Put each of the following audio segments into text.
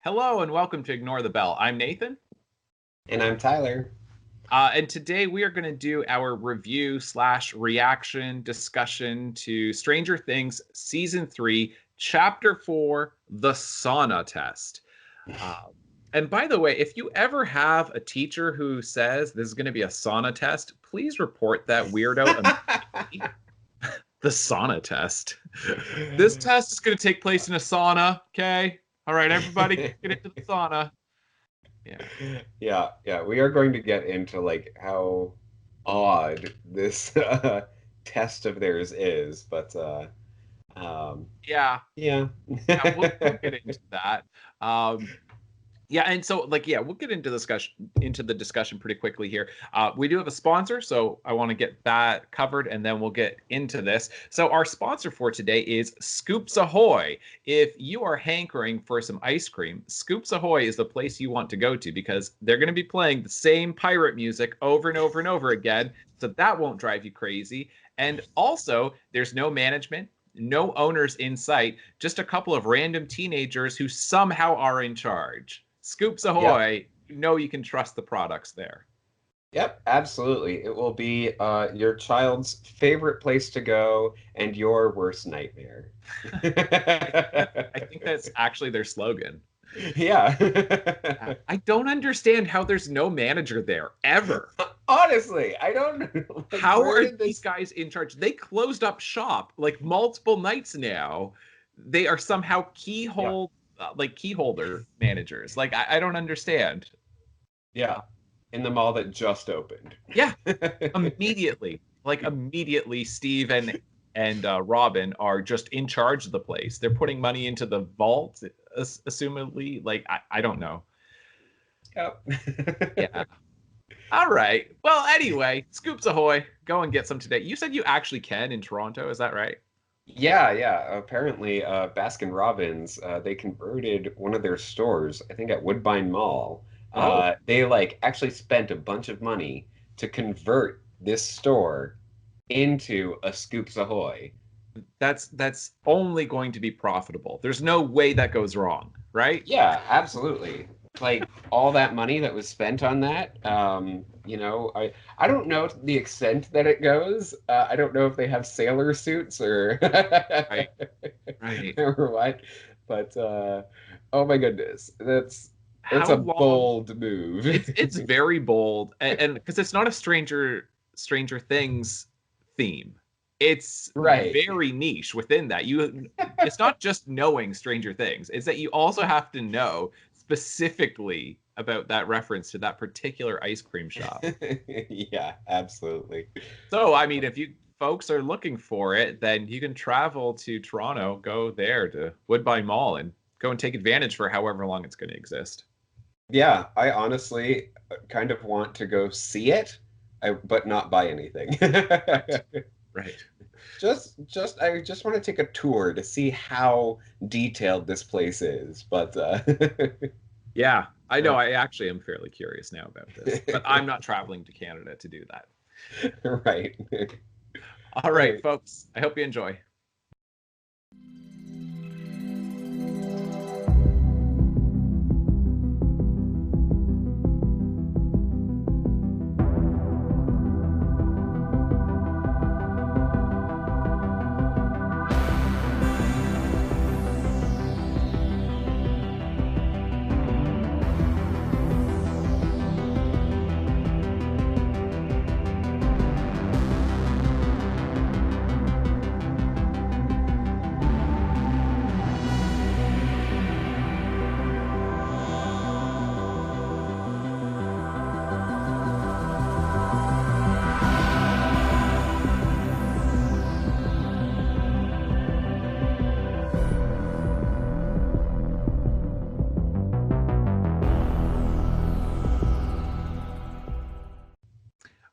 Hello and welcome to Ignore the Bell. I'm Nathan. And I'm Tyler. And today we are going to do our review / reaction discussion to Stranger Things Season 3, Chapter 4, The Sauna Test. And by the way, if you ever have a teacher who says this is going to be a sauna test, please report that weirdo immediately. The sauna test. This test is going to take place in a sauna, okay? All right, everybody get into the sauna. Yeah. We are going to get into like how odd this test of theirs is, but Yeah. yeah. Yeah, we'll get into that. And so we'll get into the discussion pretty quickly here. We do have a sponsor, so I want to get that covered, and then we'll get into this. So our sponsor for today is Scoops Ahoy. If you are hankering for some ice cream, Scoops Ahoy is the place you want to go to because they're going to be playing the same pirate music over and over and over again, so that won't drive you crazy. And also, there's no management. No owners in sight, just a couple of random teenagers who somehow are in charge. Scoops Ahoy, you know you can trust the products there. Yep, absolutely. It will be your child's favorite place to go and your worst nightmare. I think that's actually their slogan. Yeah. I don't understand how there's no manager there, ever. Honestly, I don't know. Like, how are these guys in charge? They closed up shop like multiple nights now. They are somehow keyholder managers. Like, I don't understand. Yeah, in the mall that just opened. Yeah, immediately. Immediately, Steve and Robin are just in charge of the place. They're putting money into the vault, assumedly. Like, I don't know. Yep. Yeah. All right. Well, anyway, Scoops Ahoy. Go and get some today. You said you actually can in Toronto. Is that right? Yeah. Apparently, Baskin Robbins, they converted one of their stores, I think at Woodbine Mall. They actually spent a bunch of money to convert this store into a Scoops Ahoy. That's only going to be profitable. There's no way that goes wrong, right? Yeah, absolutely. Like all that money that was spent on that, I don't know the extent that it goes. I don't know if they have sailor suits or right. or what, but oh my goodness, it's a bold move. It's very bold, and because it's not a Stranger Things theme. It's very niche within that. It's not just knowing Stranger Things. It's that you also have to know specifically about that reference to that particular ice cream shop. Yeah, absolutely. So, I mean, if you folks are looking for it, then you can travel to Toronto, go there to Woodbine Mall, and go and take advantage for however long it's going to exist. Yeah, I honestly kind of want to go see it, but not buy anything. Right. I just want to take a tour to see how detailed this place is. But yeah, I know. I actually am fairly curious now about this, but I'm not traveling to Canada to do that. Right. All right, folks. I hope you enjoy.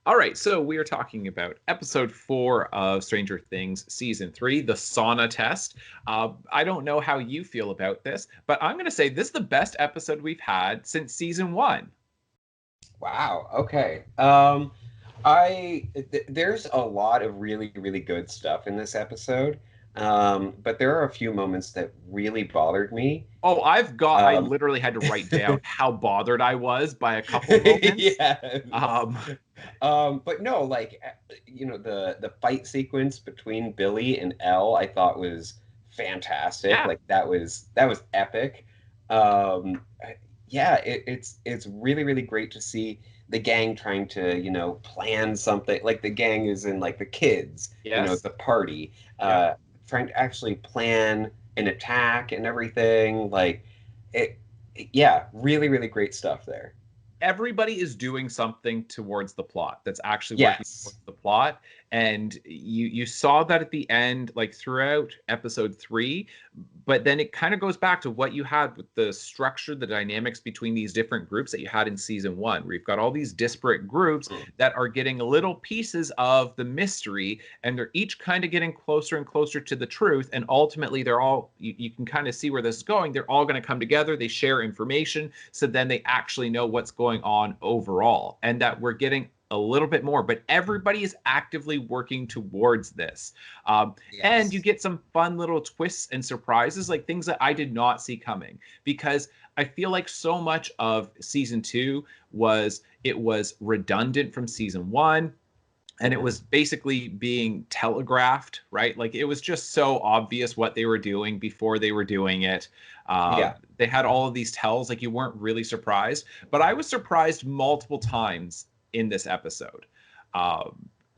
All right, so we are talking about episode 4 of Stranger Things season 3, the sauna test. I don't know how you feel about this, but I'm going to say this is the best episode we've had since season 1. Wow. Okay. There's a lot of really, really good stuff in this episode. But there are a few moments that really bothered me. Oh, I Um, literally had to write down how bothered I was by a couple moments. yes. Um, But no, like the fight sequence between Billy and Elle, I thought was fantastic. yeah, Like that was epic. Um, yeah, it's really really great to see the gang trying to plan something. Like the gang is in like the kids, yes, the party, yeah. uh, trying to actually plan an attack and everything. Like it, yeah, really really great stuff there. Everybody is doing something towards the plot that's actually working Yes. towards the plot, and you saw that at the end, like throughout episode 3. But then it kind of goes back to what you had with the structure, the dynamics between these different groups that you had in season 1, where you've got all these disparate groups Mm. that are getting little pieces of the mystery, and they're each kind of getting closer and closer to the truth, and ultimately they're all, you can kind of see where this is going, they're all going to come together, they share information, so then they actually know what's going on overall, and that we're getting a little bit more, but everybody is actively working towards this. And you Yes. get some fun little twists and surprises, like things that I did not see coming, because I feel like so much of season 2 was redundant from season 1, and it Mhm. was basically being telegraphed, right? Like it was just so obvious what they were doing before they were doing it. Yeah. They had all of these tells, like you weren't really surprised, but I was surprised multiple times in this episode.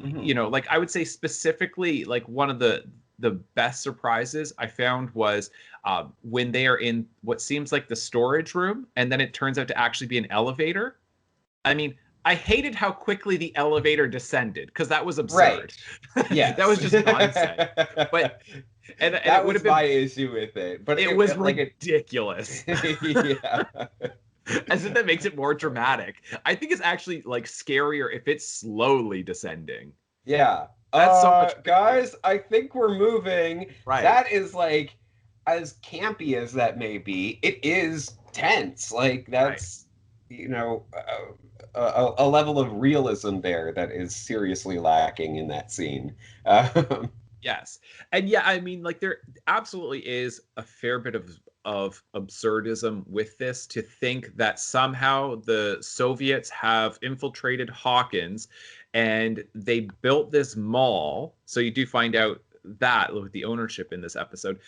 Hmm. Like I would say specifically, like one of the best surprises I found was when they are in what seems like the storage room, and then it turns out to actually be an elevator. I mean, I hated how quickly the elevator descended because that was Right. absurd. That Yes. was just nonsense. But and it That would was have my been, issue with it. But it it, was it like ridiculous. it yeah. As if that makes it more dramatic. I think it's actually like scarier if it's slowly descending. Yeah. That's so much creepier. Guys, I think we're moving. Right. That is like as campy as that may be, it is tense. Like Right. that's you know a level of realism there that is seriously lacking in that scene. Yes. And yeah, I mean, like there absolutely is a fair bit of absurdism with this, to think that somehow the Soviets have infiltrated Hawkins and they built this mall. So you do find out that with the ownership in this episode.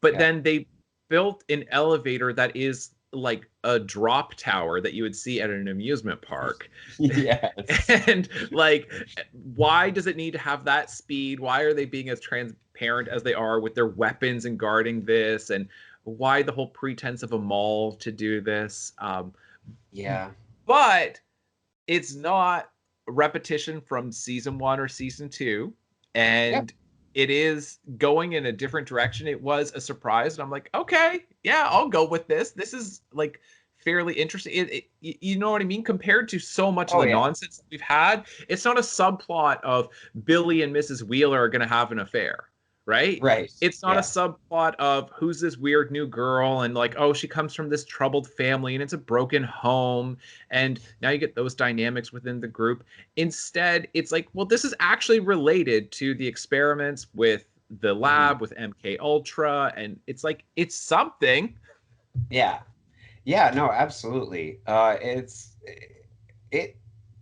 But Yeah. then they built an elevator that is like a drop tower that you would see at an amusement park. Yes. And like, why does it need to have that speed? Why are they being as transparent as they are with their weapons and guarding this? And why the whole pretense of a mall to do this? Yeah. But it's not repetition from season 1 or season 2, Yep. and it is going in a different direction. It was a surprise, and I'm like, okay, yeah, I'll go with this. This is like fairly interesting. You know what I mean? Compared to so much of Oh the yeah. nonsense that we've had, it's not a subplot of Billy and Mrs. Wheeler are going to have an affair, right? Right. It's not a Yeah. subplot of who's this weird new girl, and like, oh, she comes from this troubled family and it's a broken home, and now you get those dynamics within the group. Instead, it's like, well, this is actually related to the experiments with the Hmm. lab with MK Ultra, and it's like it's something. Yeah. Yeah, no, absolutely. It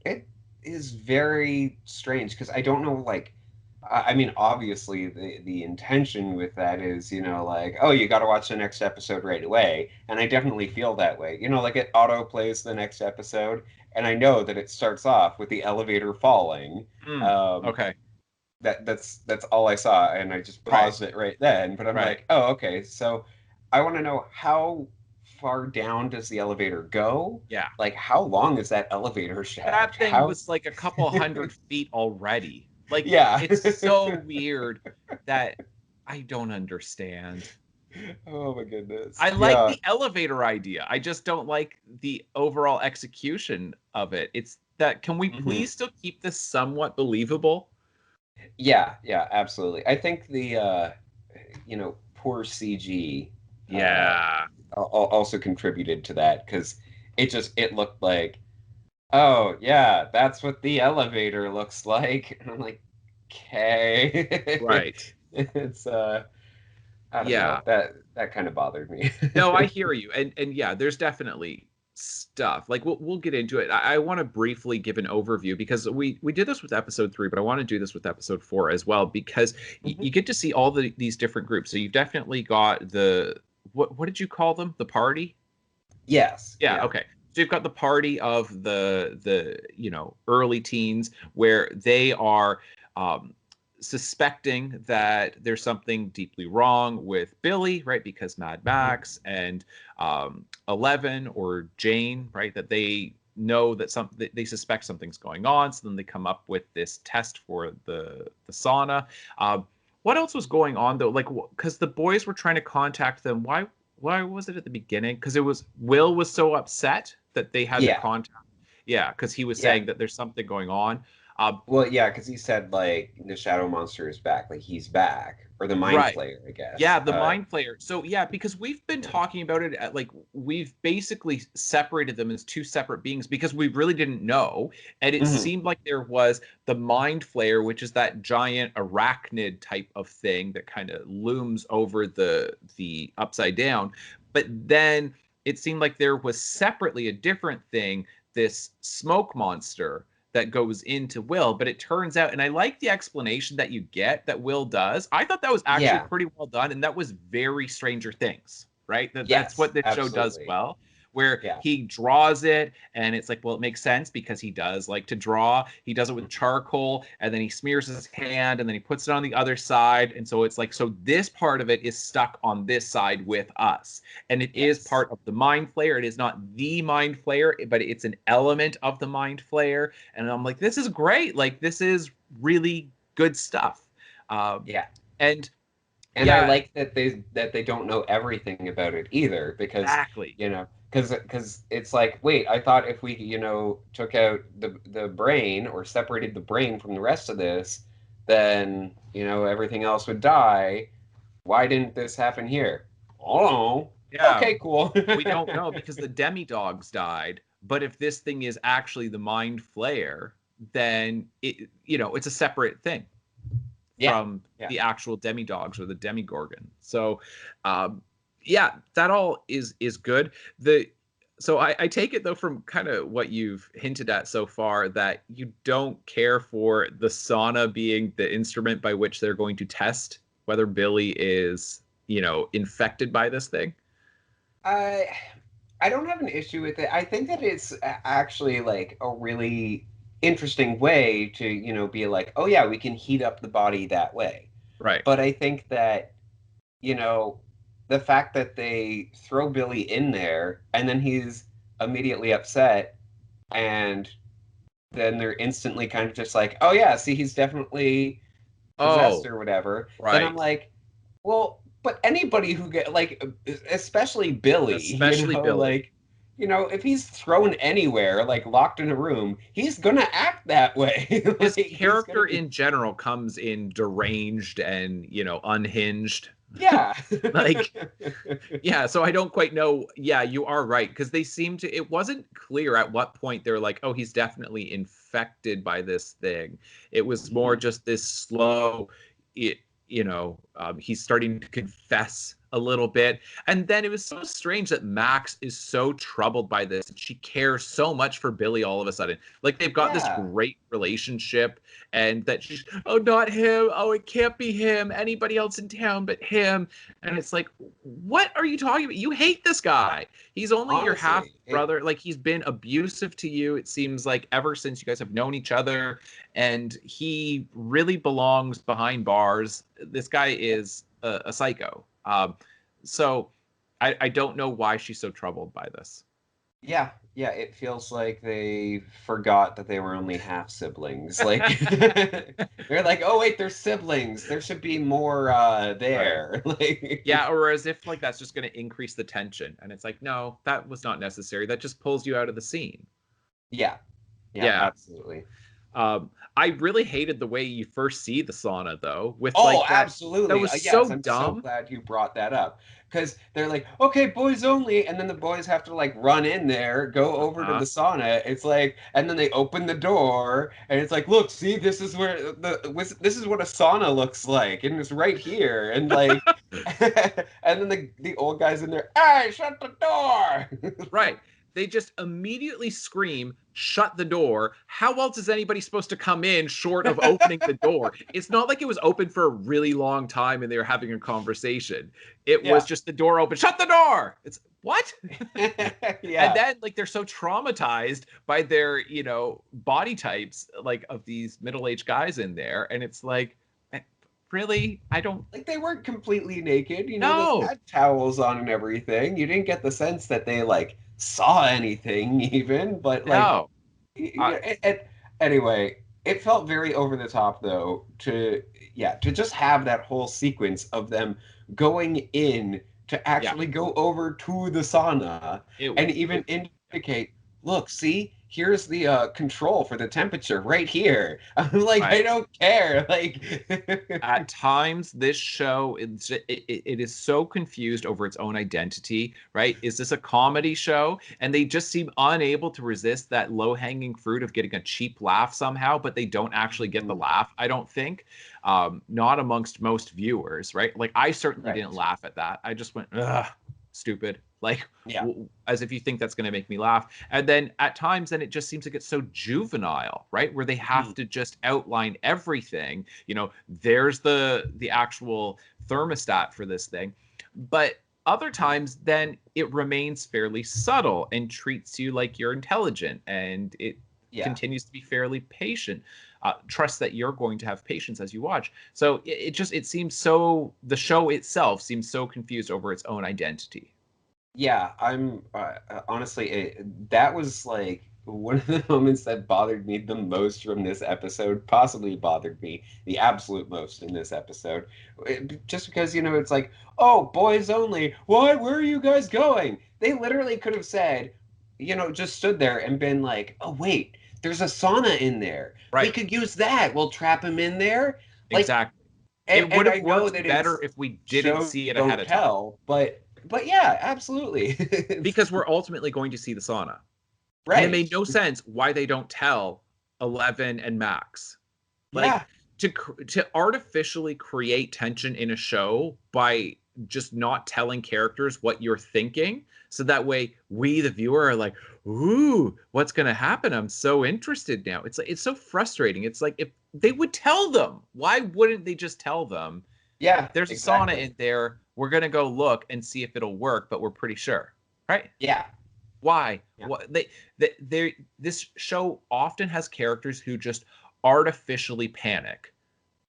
it is very strange because I don't know like I mean obviously the intention with that is, like, oh, you got to watch the next episode right away, and I definitely feel that way. Like it auto plays the next episode, and I know that it starts off with the elevator falling. Um, Okay. that's all I saw, and I just Right. paused it right then. But I'm Right. like, oh, okay. So I want to know how far down does the elevator go? Yeah. Like, how long is that elevator shaft? That thing How? was like a couple hundred feet already. Like, Yeah. it's so weird that I don't understand. Oh my goodness. I like Yeah. the elevator idea. I just don't like the overall execution of it. It's that, can we Hmm. please still keep this somewhat believable? Yeah. Yeah. Absolutely. I think the poor CG Yeah. also contributed to that because it looked like, oh, yeah, that's what the elevator looks like. And I'm like, okay. Right. It's I don't know. Yeah. That kind of bothered me. No, I hear you. And yeah, there's definitely stuff. Like we'll get into it. I want to briefly give an overview because we did this with episode 3, but I want to do this with episode 4 as well because Mhm. you get to see all these different groups. So you've definitely got the what did you call them? The party? Yes. Yeah, Yeah. okay. So you've got the party of the early teens where they are um, suspecting that there's something deeply wrong with Billy, right? Because Mad Mhm. Max and 11 or Jane, right? That they know that they suspect something's going on. So then they come up with this test for the sauna. What else was going on though? Like, because the boys were trying to contact them. Why was it at the beginning? Because it was Will was so upset that they had to Yeah. contact. Yeah, because he was Yeah. saying that there's something going on. Um, Well, yeah, because he said like the shadow monster is back, like he's back, or the mind right. flayer, I guess. Yeah, the mind player. So yeah, because we've been Yeah. talking about it at like we've basically separated them as two separate beings because we really didn't know. And it Mhm. seemed like there was the mind flayer, which is that giant arachnid type of thing that kind of looms over the upside down. But then it seemed like there was separately a different thing, this smoke monster that goes into Will. But it turns out, and I like the explanation that you get that Will does. I thought that was actually Yeah. pretty well done, and that was very Stranger Things, right? That's Yes, what this show does absolutely. well. Where Yeah. he draws it, and it's like, well, it makes sense because he does like to draw. He does it with Mhm. charcoal, and then he smears his hand, and then he puts it on the other side. And so it's like, so this part of it is stuck on this side with us and it is Yes. part of the mind flayer. It is not the mind flayer, but it's an element of the mind flayer. And I'm like, this is great. Like, this is really good stuff. Um, Yeah. and And I yeah, like that they don't know everything about it either, because exactly. because it's like, wait, I thought if we took out the brain or separated the brain from the rest of this, then everything else would die. Why didn't this happen here? Oh, Yeah, okay, cool. we don't know because the demi-dogs died. But if this thing is actually the mind flayer, then it's a separate thing Yeah, from yeah. the actual demi-dogs or the demigorgon. So, um, yeah, that all is good. I take it though from kind of what you've hinted at so far that you don't care for the sauna being the instrument by which they're going to test whether Billy is, infected by this thing. I I don't have an issue with it. I think that it's actually like a really interesting way to, be like, oh yeah, we can heat up the body that way. Right. But I think that, you know, the fact that they throw Billy in there and then he's immediately upset and then they're instantly kind of just like, oh yeah, see, he's definitely possessed Oh, or whatever, then I'm right. like, well, but anybody who get like, especially Billy, Especially Billy. like, if he's thrown anywhere, like locked in a room, he's gonna act that way. His Like he's gonna character be, in general comes in deranged and, unhinged. yeah. Like, yeah, so I don't quite know. Yeah, you are right because they seem to. It wasn't clear at what point they're like, oh, he's definitely infected by this thing. It was more Mhm. just this slow. It, he's starting to confess a little bit, and then it was so strange that Max is so troubled by this. She cares so much for Billy all of a sudden. Like they've got this Yeah. great relationship, and that she's, oh, not him. Oh, it can't be him. Anybody else in town but him. And it's like, what are you talking about? You hate this guy. He's only your half Honestly, brother. Like he's been abusive to you, it seems like, ever since you guys have known each other. And he really belongs behind bars. This guy is a psycho. So I don't know why she's so troubled by this. yeah, yeah, it feels like they forgot that they were only half siblings. Like they're like, oh wait, they're siblings. There should be more Right. there. Like Yeah, or as if like that's just going to increase the tension. And it's like, no, that was not necessary. That just pulls you out of the scene. yeah, yeah, Yeah. absolutely. I really hated the way you first see the sauna though, with Oh, like that absolutely. was Yes, so I'm so dumb. glad you brought that up. Because they're like, okay, boys only. And then the boys have to like run in there, go over to Uh, the sauna. It's like, and then they open the door and it's like, look, see, this is where this is what a sauna looks like. And it's right here. And like, and then the old guy's in there, hey, shut the door. right. They just immediately scream, shut the door. How else is anybody supposed to come in short of opening the door? It's not like it was open for a really long time and they were having a conversation. It was Yeah. just the door open, shut the door. It's what? And Yeah. then like they're so traumatized by their, body types like of these middle-aged guys in there. And it's like, really? I don't Like they weren't completely naked, they know. had towels on and everything. You didn't get the sense that they like saw anything even, but like No. Uh, anyway, it felt very over the top though to just have that whole sequence of them going in to yeah. actually go over to the sauna It and even indicate, look, see, here's the control for the temperature right here. I'm like, I right. don't care. Like, At times this show it is so confused over its own identity, right? Is this a comedy show? And they just seem unable to resist that low-hanging fruit of getting a cheap laugh somehow, but they don't actually get the laugh, I don't think. Not amongst most viewers, right? Like I certainly didn't right. laugh at that. I just went, ugh, stupid. Like Yeah. as if you think that's going to make me laugh. And then at times then it just seems like it's so juvenile, right? Where they have to just outline everything. There's the actual thermostat for this thing. But other times then it remains fairly subtle and treats you like you're intelligent, and it Yeah. continues to be fairly patient. Trust that you're going to have patience as you watch. So it seems so, the show itself seems so confused over its own identity. Yeah, I'm honestly, that was like one of the moments that bothered me the most from this episode, possibly bothered me the absolute most in this episode. Just because, it's like, oh, boys only. What? Where are you guys going? They literally could have said, just stood there and been like, oh, wait, there's a sauna in there. We Right. could use that. We'll trap him in there. Like, Exactly. It would and have I know worked that better it's if we didn't show see it ahead don't of time, tell, but yeah, absolutely. because we're ultimately going to see the sauna. And it Right. made no sense why they don't tell 11 and Max. Like Yeah. to artificially create tension in a show by just not telling characters what you're thinking, so that way we the viewer are like, ooh, what's going to happen? I'm so interested now. It's so frustrating. It's like, if they would tell them, why wouldn't they just tell them Yeah, there's a sauna exactly. in there, we're going to go look and see if it'll work, but we're pretty sure, right? Yeah. Why? Yeah. What they this show often has characters who just artificially panic,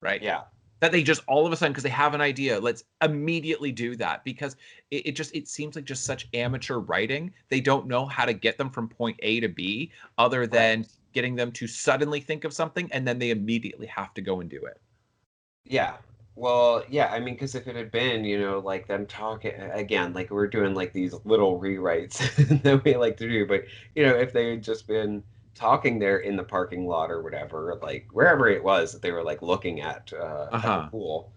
right? Yeah. That they just all of a sudden, because they have an idea, let's immediately do that, because it seems like just such amateur writing. They don't know how to get them from point A to B other Right. than getting them to suddenly think of something and then they immediately have to go and do it. Yeah. Well, yeah, I mean, because if it had been, like them talking again, like we're doing like these little rewrites that we like to do, but if they had just been talking there in the parking lot or whatever, like wherever it was that they were like looking at the Uh-huh. pool,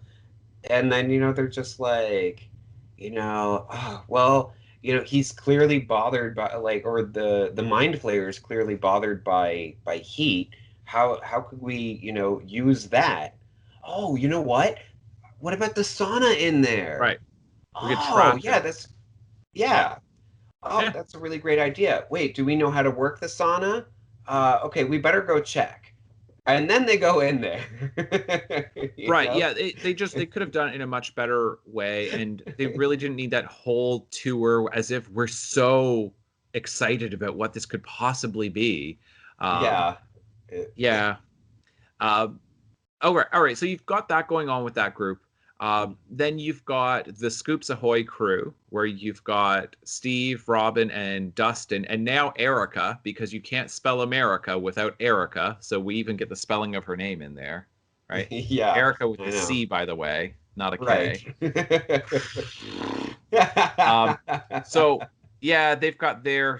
and then they're just like, oh, well, he's clearly bothered by like, or the mind flayer is clearly bothered by heat. How could we use that? Oh, you know what about the sauna in there? Right. We could Oh, trap yeah, him. that's Yeah. yeah. Oh, Yeah. that's a really great idea. Wait, do we know how to work the sauna? Okay, we better go check. And then they go in there. You Right. know? Yeah. They could have done it in a much better way. And they really didn't need that whole tour as if we're so excited about what this could possibly be. Um, Yeah. yeah. Um, all right. All right. So you've got that going on with that group. Then you've got the Scoops Ahoy crew, where you've got Steve, Robin, and Dustin, and now Erica, because you can't spell America without Erica. So we even get the spelling of her name in there, right? Yeah, Erica with I the know. C, by the way, not a Right. K. Um, so yeah, they've got their,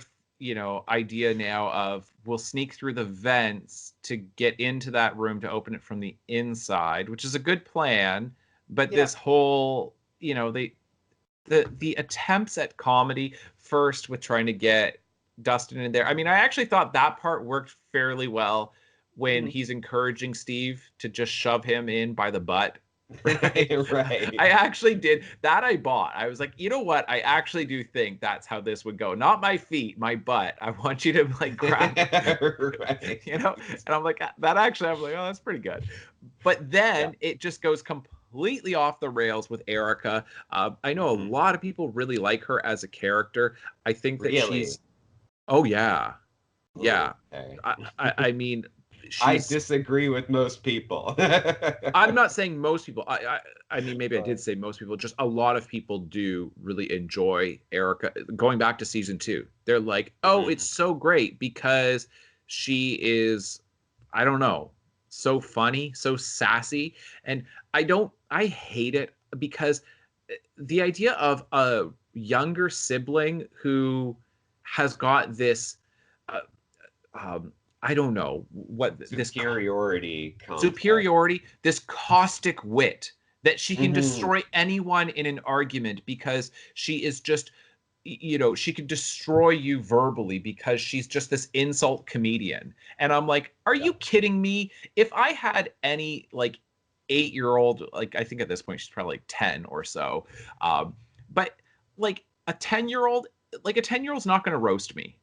idea now of we'll sneak through the vents to get into that room to open it from the inside, which is a good plan. But Yeah. this whole, the attempts at comedy first with trying to get Dustin in there. I mean, I actually thought that part worked fairly well when Mhm. he's encouraging Steve to just shove him in by the butt. Right. Right. I actually did that. I bought. I was like, you know what? I actually do think that's how this would go. Not my feet, my butt. I want you to like grab, Right. And I'm like, that actually, I'm like, oh, that's pretty good. But Yeah. then it just goes completely off the rails with Erica. I know a Mhm. lot of people really like her as a character. I think that Really? she's, oh yeah, Oh, yeah. okay. I mean, I she's. disagree with most people. I'm not saying most people. I mean, maybe I Uh, did say most people. Just a lot of people do really enjoy Erica. Going back to season 2, they're like, "Oh, it's mhm. so great because she is, I don't know, so funny, so sassy." And I don't. I hate it because the idea of a younger sibling who has got this. Uh, I don't know what this Superiority complex. superiority, this caustic wit that she can Hmm. destroy anyone in an argument because she is just, she can destroy you verbally because she's just this insult comedian. And I'm like, are Yeah. you kidding me? If I had any like 8-year-old, like I think at this point she's probably like 10 or so, but like a 10-year-old, like a 10-year-old's not going to roast me.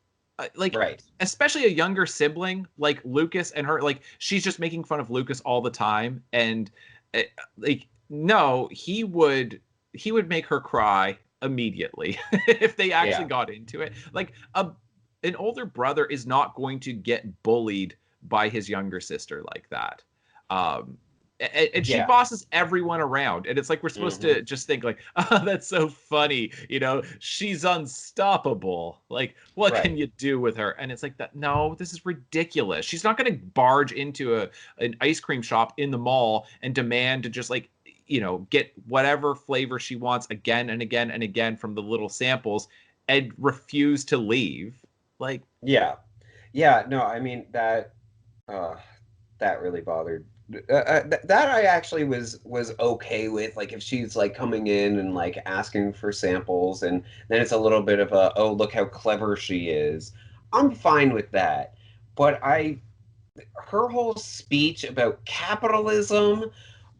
Like Right. especially a younger sibling like Lucas and her, like she's just making fun of Lucas all the time. And uh, like no, he would make her cry immediately if they actually Yeah. got into it. Like an older brother is not going to get bullied by his younger sister like that. um and she Yeah. bosses everyone around, and it's like we're supposed Hmm. to just think like, oh, that's so funny, she's unstoppable, like what can Right. you do with her? And it's like, that, no, this is ridiculous. She's not going to barge into an ice cream shop in the mall and demand to just like, get whatever flavor she wants again and again and again from the little samples and refuse to leave. Like, Yeah. Yeah. No, I mean uh that really bothered. That I actually was okay with. Like if she's like coming in and like asking for samples, and then it's a little bit of a, oh, look how clever she is. I'm fine with that. But her whole speech about capitalism,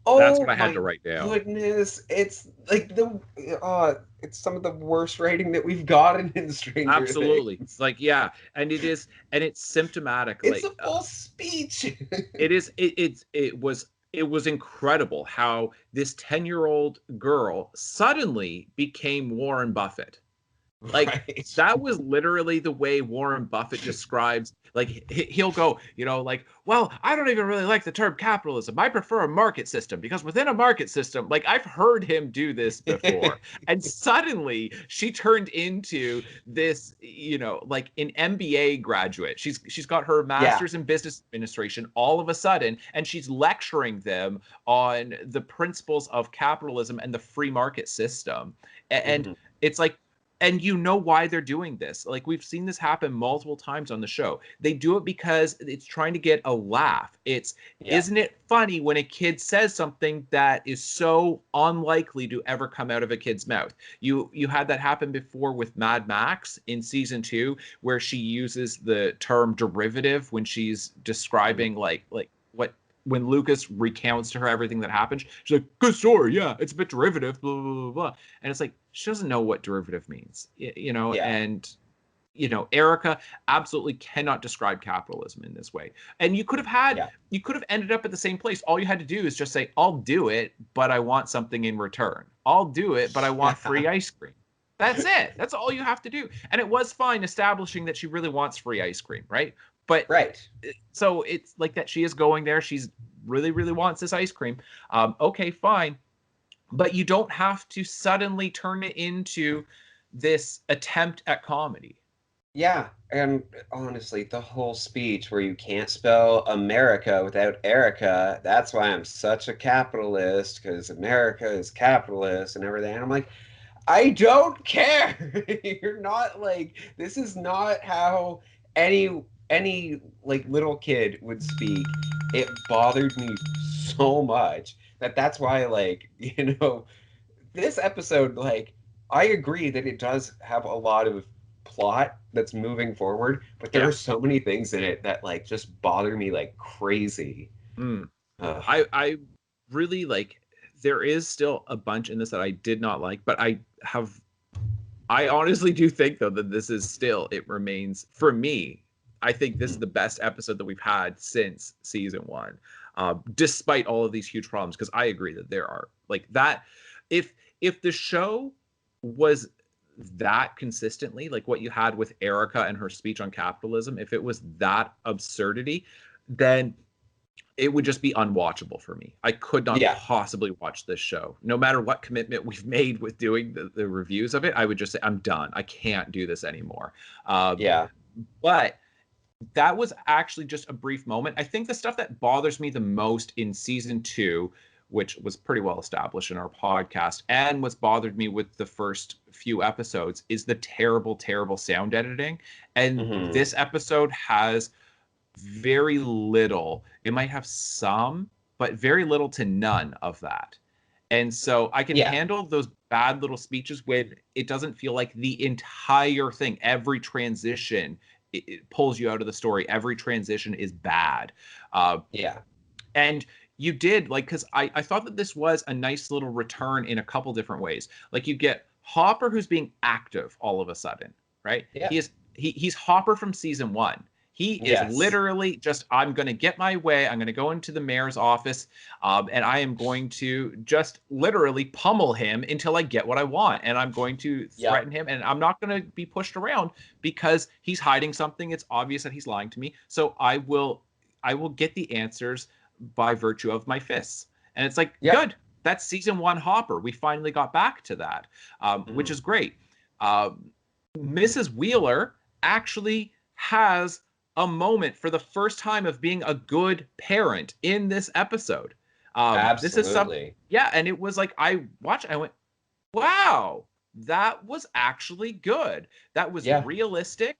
that's what oh I had to my write down. goodness, it's like it's some of the worst writing that we've gotten in Stranger Absolutely. Things. Like, yeah. And it's symptomatic. It's Like, a full speech. it is, it was incredible how this 10-year-old girl suddenly became Warren Buffett. Like, Right. that was literally the way Warren Buffett describes, like he'll go, like, well, I don't even really like the term capitalism. I prefer a market system because within a market system, like I've heard him do this before. And suddenly she turned into this, like an MBA graduate. She's got her Yeah. master's in business administration all of a sudden, and she's lecturing them on the principles of capitalism and the free market system. And Hmm. it's like, and you know why they're doing this. Like we've seen this happen multiple times on the show. They do it because it's trying to get a laugh. It's, Yeah. isn't it funny when a kid says something that is so unlikely to ever come out of a kid's mouth? You had that happen before with Mad Max in season 2, where she uses the term derivative when she's Mhm. describing like what, when Lucas recounts to her everything that happened. She's like, good story, yeah, it's a bit derivative, blah blah blah blah. And it's like, she doesn't know what derivative means, Yeah. and Erica absolutely cannot describe capitalism in this way. And Yeah. you could have ended up at the same place. All you had to do is just say, I'll do it, but I want something in return. I'll do it, but I want free ice cream. That's it. That's all you have to do. And it was fine establishing that she really wants free ice cream, right? But Right. so it's like that she is going there. She's really, really wants this ice cream. Okay, fine. But you don't have to suddenly turn it into this attempt at comedy. Yeah. And honestly, the whole speech where you can't spell America without Erica, that's why I'm such a capitalist, because America is capitalist and everything. And I'm like, I don't care. You're not like this is not how any like little kid would speak. It bothered me so much that's why like, this episode like I agree that it does have a lot of plot that's moving forward, but there Yeah. are so many things in it that like just bother me like crazy. Mm. Ugh. I really like. There is still a bunch in this that I did not like, but I honestly do think though that this is still it remains for me. I think this is the best episode that we've had since season one, despite all of these huge problems. Because I agree that there are like that. If the show was that consistently like what you had with Erica and her speech on capitalism, if it was that absurdity, then it would just be unwatchable for me. I could not Yeah. possibly watch this show. No matter what commitment we've made with doing the reviews of it, I would just say, I'm done. I can't do this anymore. Yeah. But that was actually just a brief moment. I think the stuff that bothers me the most in season two, which was pretty well established in our podcast, and what's bothered me with the first few episodes, is the terrible, terrible sound editing. And Hmm. this episode has very little. It might have some, but very little to none of that. And so I can Yeah. handle those bad little speeches when it doesn't feel like the entire thing, every transition, it pulls you out of the story. Every transition is bad. Uh, Yeah. and you did like, because I thought that this was a nice little return in a couple different ways. Like you get Hopper who's being active all of a sudden, right? Yeah. He's Hopper from season one. He is Yes. literally just, I'm going to get my way. I'm going to go into the mayor's office, and I am going to just literally pummel him until I get what I want. And I'm going to Yep. threaten him, and I'm not going to be pushed around because he's hiding something. It's obvious that he's lying to me. So I will get the answers by virtue of my fists. And it's like, Yep. good. That's season one Hopper. We finally got back to that, which Mhm. is great. Mrs. Wheeler actually has a moment for the first time of being a good parent in this episode. This is some, Absolutely. yeah, and it was like I watched, I went, wow, that was actually good. That was Yeah. realistic.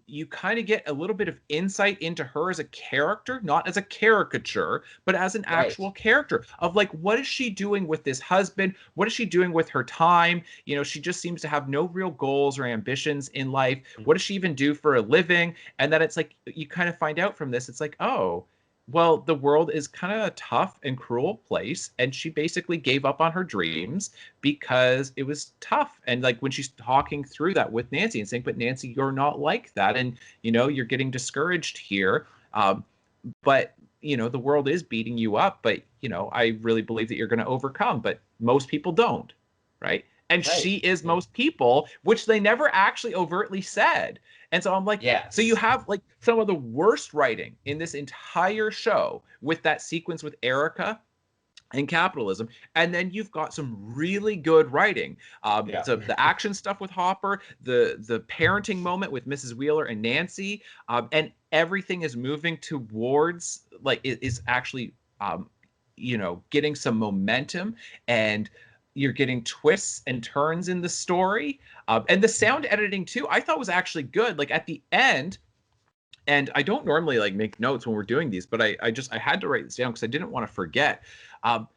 You kind of get a little bit of insight into her as a character, not as a caricature, but as an Right. actual character of like, what is she doing with this husband? What is she doing with her time? You know, she just seems to have no real goals or ambitions in life. What does she even do for a living? And then it's like, you kind of find out from this, it's like, oh, well, the world is kind of a tough and cruel place. And she basically gave up on her dreams because it was tough. And like when she's talking through that with Nancy and saying, but Nancy, you're not like that. And, you're getting discouraged here. But, the world is beating you up. But, I really believe that you're going to overcome. But most people don't. Right. And Right. she is Yeah. most people, which they never actually overtly said. And so I'm like, so you Yes. have like some of the worst writing in this entire show with that sequence with Erica and capitalism, and then you've got some really good writing. Yeah. So the action stuff with Hopper, the parenting moment with Mrs. Wheeler and Nancy, and everything is moving towards like it is actually getting some momentum, and you're getting twists and turns in the story, and the sound editing too. I thought was actually good. Like at the end, and I don't normally like make notes when we're doing these, but I had to write this down because I didn't want to forget. Um,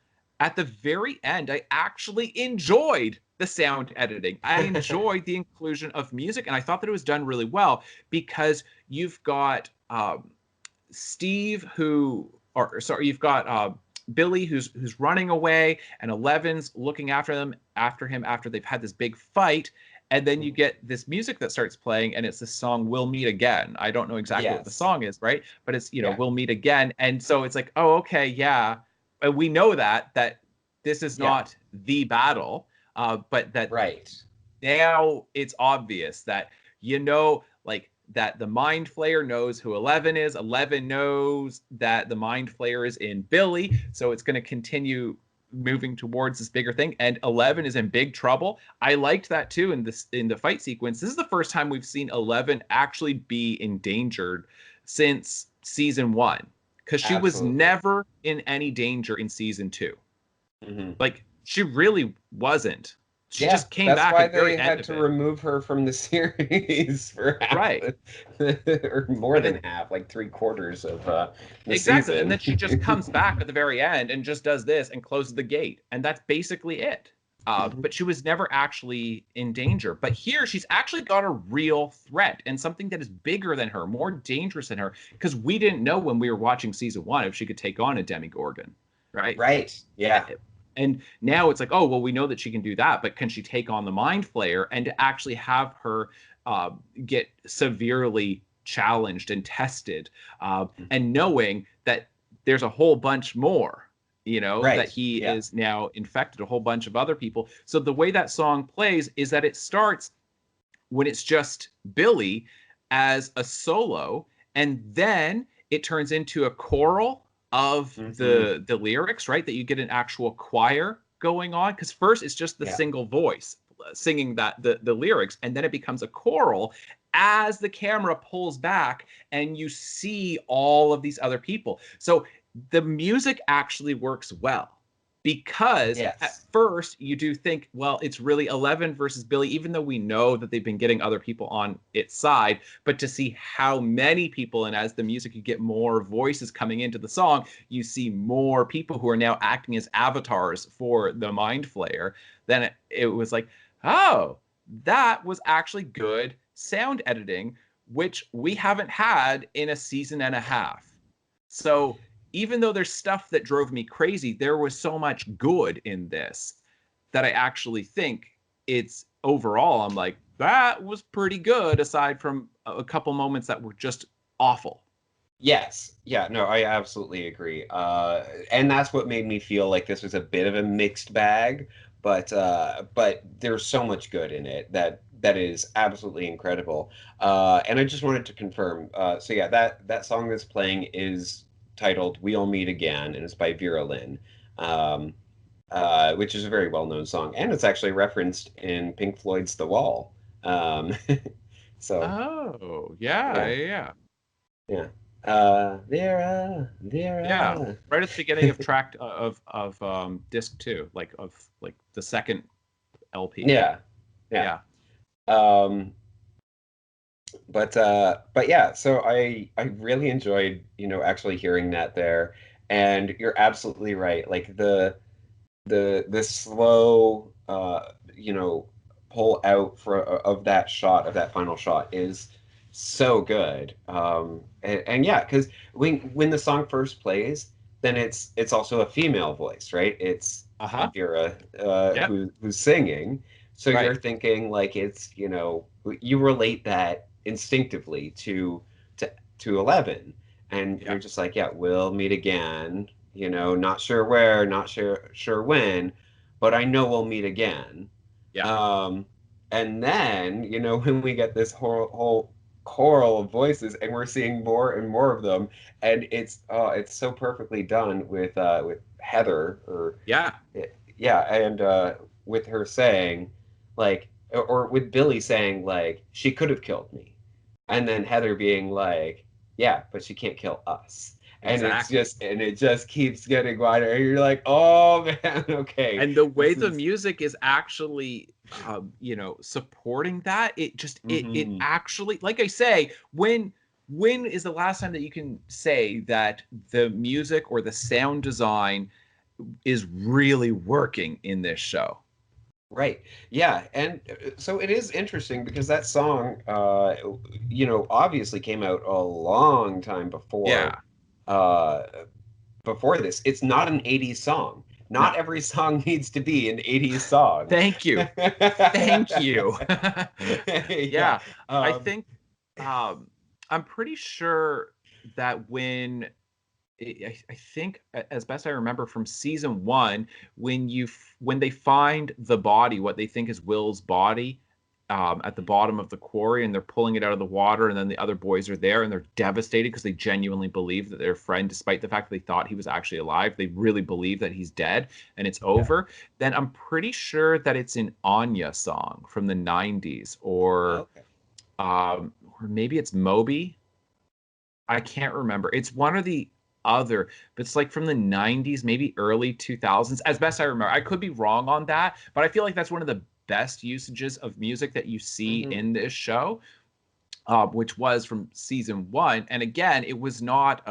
at the very end, I actually enjoyed the sound editing. I enjoyed the inclusion of music, and I thought that it was done really well because you've got Steve or sorry, you've got Billy who's running away, and Eleven's looking after him after they've had this big fight. And then you get this music that starts playing, and it's the song "We'll Meet Again." I don't know exactly what the Yes. song is, right? But it's Yeah. "We'll Meet Again," and so it's like, oh, okay, yeah, and we know that this is Yeah. not the battle, but that Right. now it's obvious that like that the mind flayer knows who 11 is. 11 knows that the mind flayer is in Billy, so it's going to continue moving towards this bigger thing, and 11 is in big trouble. I liked that too in the fight sequence. This is the first time we've seen 11 actually be endangered since season 1, because she was Absolutely. never in any danger in season 2. Hmm. Like she really wasn't. She Yeah, just came that's back why at the they very end had of to it. remove her from the series for half Right. or more And than then half, like three-quarters of the exactly. And then season. she just comes back at the very end and just does this and closes the gate. And that's basically it. Mhm. But she was never actually in danger. But here, she's actually got a real threat and something that is bigger than her, more dangerous than her, because we didn't know when we were watching season one if she could take on a Demogorgon, right? Right. Yeah. And now it's like, oh, well, we know that she can do that, but can she take on the Mind Flayer and to actually have her uh, get severely challenged and tested, and knowing that there's a whole bunch more, that Right. he Yeah. is now infected a whole bunch of other people. So the way that song plays is that it starts when it's just Billy as a solo, and then it turns into a choral of Hmm. the lyrics, right? That you get an actual choir going on, because first it's just the Yeah. single voice singing that the lyrics, and then it becomes a choral as the camera pulls back and you see all of these other people. So the music actually works well, because at Yes. first you do think, well, it's really 11 versus Billy, even though we know that they've been getting other people on its side. But to see how many people, and as the music, you get more voices coming into the song, you see more people who are now acting as avatars for the Mind Flayer. Then it was like, oh, that was actually good sound editing, which we haven't had in a season and a half. So even though there's stuff that drove me crazy, there was so much good in this that I actually think it's overall, I'm like, that was pretty good, aside from a couple moments that were just awful. Yes. Yeah. No, I absolutely agree. And that's what made me feel like this was a bit of a mixed bag, but there's so much good in it that is absolutely incredible. And I just wanted to confirm. So yeah, that song that's playing is titled "We'll Meet Again" and it's by Vera Lynn, um, which is a very well-known song, and it's actually referenced in Pink Floyd's "The Wall." Um, so Oh, yeah, yeah. yeah, Yeah. Vera, yeah. Vera. Right at the beginning of track of disc two, like the second LP. Yeah. Yeah. Yeah. Um, but yeah, so I really enjoyed, actually hearing that there. And you're absolutely right. Like the slow pull out of that shot, of that final shot, is so good. And yeah, because when the song first plays, then it's also a female voice, right? It's Uh-huh. Vera, Yep. who's singing. So you're Right. thinking like it's, you relate that instinctively to 11, and you're Yep. just like, yeah, we'll meet again, not sure where, not sure when, but I know we'll meet again. Yep. Um, and then, when we get this whole choral of voices, and we're seeing more and more of them, and it's so perfectly done with Heather, or Yeah. yeah, and with her saying, like, or with Billy saying, like, she could have killed me, and then Heather being like, yeah, but she can't kill us. And Exactly. it just keeps getting wider. And you're like, oh man, okay, And the way this the is. music is actually supporting that, it just it Hmm. actually, like I say, when is the last time that you can say that the music or the sound design is really working in this show? Right. Yeah. And so it is interesting because that song, obviously came out a long time Yeah. uh, before this. It's not an 80s song. Not No. every song needs to be an 80s song. Thank you. Thank you. Yeah. Yeah. I Um, think um I'm pretty sure that I think, as best I remember from season one, when they find the body, what they think is Will's body, at the bottom of the quarry, and they're pulling it out of the water, and then the other boys are there, and they're devastated because they genuinely believe that their friend, despite the fact that they thought he was actually alive, they really believe that he's dead and it's yeah. over. Then I'm pretty sure that it's an Anya song from the '90s, Okay. or maybe it's Moby. I can't remember. It's one or the other, but it's like from the '90s, maybe early 2000s, as best I remember. I could be wrong on that, but I feel like that's one of the best usages of music that you see Mm-hmm. in this show, which was from season 1. And again, it was not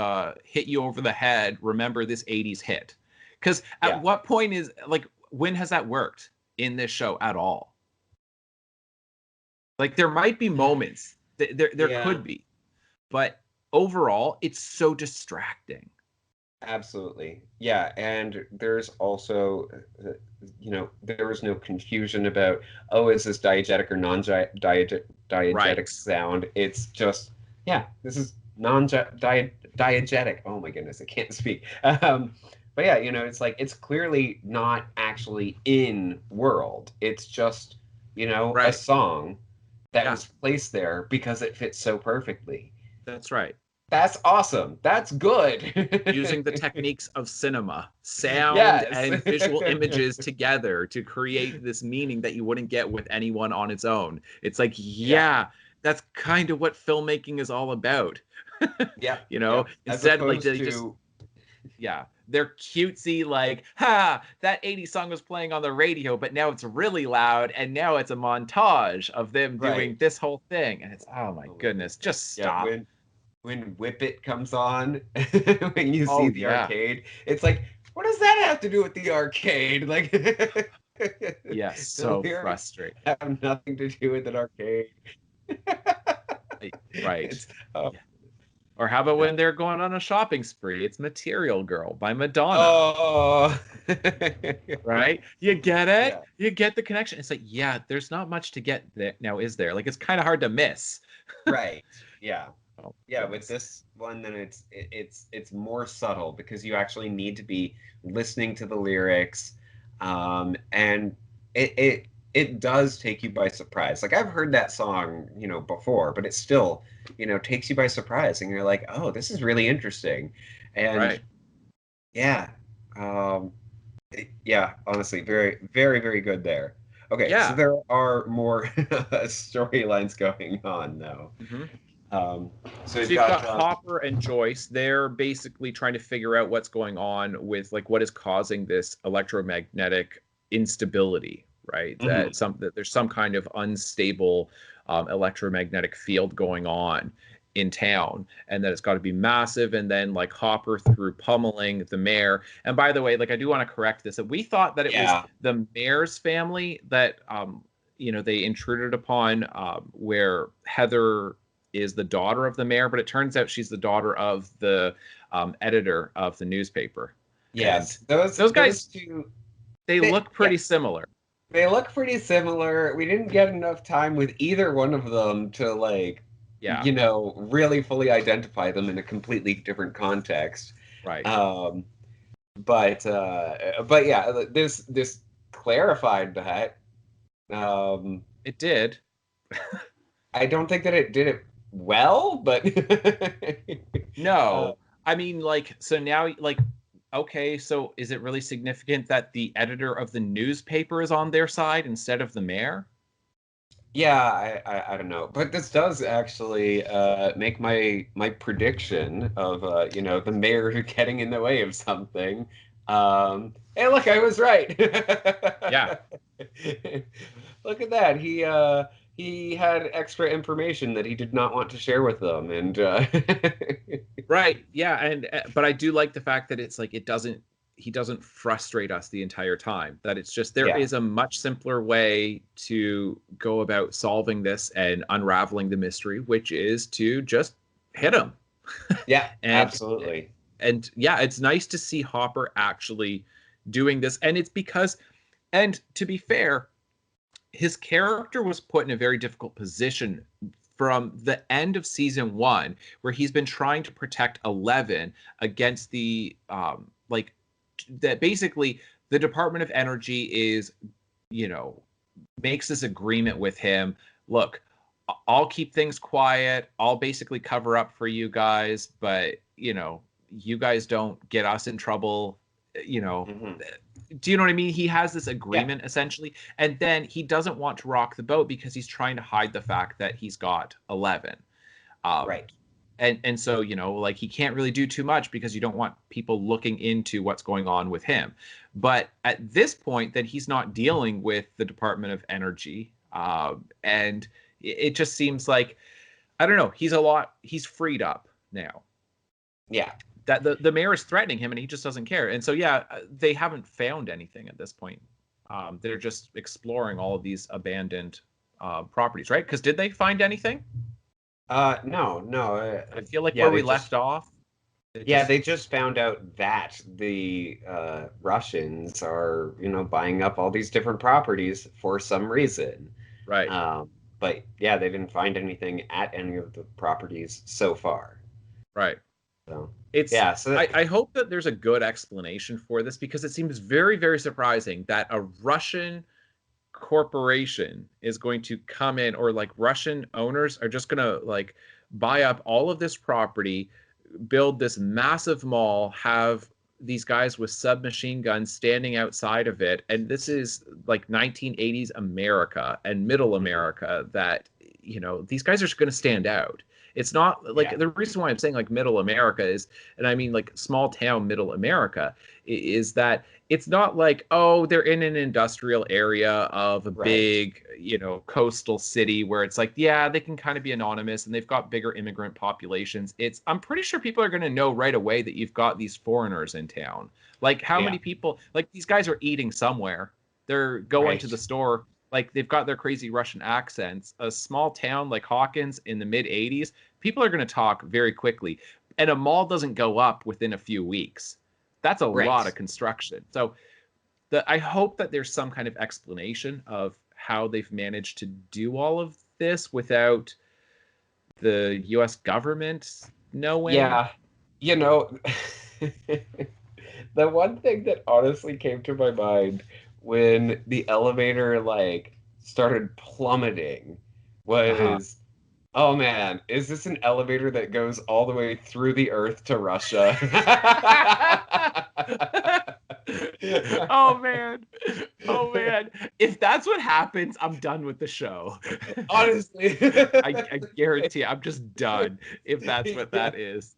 hit you over the head, remember this 80s hit. Because at Yeah. what point is, like, when has that worked in this show at all? Like, there might be moments, there Yeah. could be, but overall, it's so distracting. Absolutely. Yeah, and there's also, there was no confusion about, oh, is this diegetic or non-diegetic Right. sound? It's just, yeah, this is non-diegetic. Oh my goodness, I can't speak. But yeah, it's like it's clearly not actually in world. It's just, a Right. song that Yeah, was placed there because it fits so perfectly. that's right. That's awesome. That's Using the good. techniques of cinema, sound Yes. and visual images together to create this meaning that you wouldn't get with anyone on its own. It's like, Yeah. yeah, that's kind of what filmmaking is all about. Yep. You know, Yep. As instead, like, opposed they just, to, yeah, they're cutesy, like, ha, that 80s song was playing on the radio, but now it's really loud, and now it's a montage of them doing right. this whole thing. And it's, oh my Oh my goodness, goodness. just Yeah, stop. when Whip It comes on, when you see Oh, the yeah. arcade, it's like, what does that have to do with the arcade? Like Yes, the so lyrics frustrating. have nothing to do with an arcade. Right. It's oh, Yeah. Or how about yeah. when they're going on a shopping spree? It's Material Girl by Madonna. Oh. Right? You get it? Yeah. You get the connection. It's like, yeah, there's not much to get there now, is there? Like, it's kind of hard to miss. Right. Yeah. Oh, Yeah, with goodness. this one, then it's more subtle because you actually need to be listening to the lyrics, and it does take you by surprise. Like I've heard that song, before, but it still, takes you by surprise, and you're like, oh, this is really interesting, and Right. yeah, um, yeah, honestly, very, very, very good there. Okay, so Yeah. there are more storylines going on though. Hmm. Um, so we've So you've got got Hopper and Joyce. They're basically trying to figure out what's going on with, like, what is causing this electromagnetic instability, right? mhm, That there's some kind of unstable electromagnetic field going on in town, and that it's got to be massive. And then, like, Hopper, through pummeling the mayor. And by the way, like, I do want to correct this. That we thought that it was yeah, the mayor's family that they intruded upon, where Heather is the daughter of the mayor, but it turns out she's the daughter of the editor of the newspaper. And yes, those those those guys, two, they look yeah, pretty similar. they look pretty similar. We didn't get enough time with either one of them to like, Yeah, really fully identify them in a completely different context. right. Um, but yeah, this clarified that. Um, It did. I don't think that it did it well, but uh, No, I mean, like, so now, like, okay, so is it really significant that the editor of the newspaper is on their side instead of the mayor? yeah, I don't know, but this does actually make my prediction of the mayor getting in the way of something. Hey, look, I was right. Yeah. Look at that. He had extra information that he did not want to share with them, and Right. Yeah, and but I do like the fact that it's like, he doesn't frustrate us the entire time. That it's just, there yeah, is a much simpler way to go about solving this and unraveling the mystery, which is to just hit him. yeah, and absolutely. and yeah, it's nice to see Hopper actually doing this. And it's because, and to be fair, his character was put in a very difficult position from the end of season 1, where he's been trying to protect 11 against the like, that basically the Department of Energy is, you know makes this agreement with him. Look, I'll keep things quiet, I'll basically cover up for you guys, but you guys don't get us in trouble. you know Hmm. do you know what I mean? He has this Yeah, agreement essentially, and then he doesn't want to rock the boat because he's trying to hide the fact that he's got 11. Um, right. And so, like, he can't really do too much because you don't want people looking into what's going on with him. But at this point, then he's not dealing with the Department of Energy, and it just seems like, I don't know, he's freed up now. Yeah. That the mayor is threatening him and he just doesn't care. And so, yeah, they haven't found anything at this point. They're just exploring all of these abandoned properties, right? Because did they find anything? No. I feel like Yeah, where we left off, they just found out that the Russians are, buying up all these different properties for some reason. right. But yeah, they didn't find anything at any of the properties so far. Right. So It's yeah, so I hope that there's a good explanation for this, because it seems very, very surprising that a Russian corporation is going to come in, or like Russian owners are just going to like buy up all of this property, build this massive mall, have these guys with submachine guns standing outside of it. And this is like 1980s America and middle America, that, these guys are just going to stand out. It's not like, yeah. the reason why I'm saying like middle America is, and I mean like small town middle America, is that it's not like, oh, they're in an industrial area of a Right. big, coastal city where it's like, yeah, they can kind of be anonymous and they've got bigger immigrant populations. I'm pretty sure people are going to know right away that you've got these foreigners in town. Like, how Yeah. many people, like, these guys are eating somewhere. They're going to Right. the store. Like, they've got their crazy Russian accents. A small town like Hawkins in the mid 80s, people are going to talk very quickly. And a mall doesn't go up within a few weeks. That's a lot Right. of construction. So I hope that there's some kind of explanation of how they've managed to do all of this without the US government knowing. Yeah. You know, the one thing that honestly came to my mind when the elevator like started plummeting Uh-huh. was, oh man, is this an elevator that goes all the way through the earth to Russia? Oh man. Oh man. If that's what happens, I'm done with the show. Honestly. I guarantee I'm just done if that's what Yeah. that is.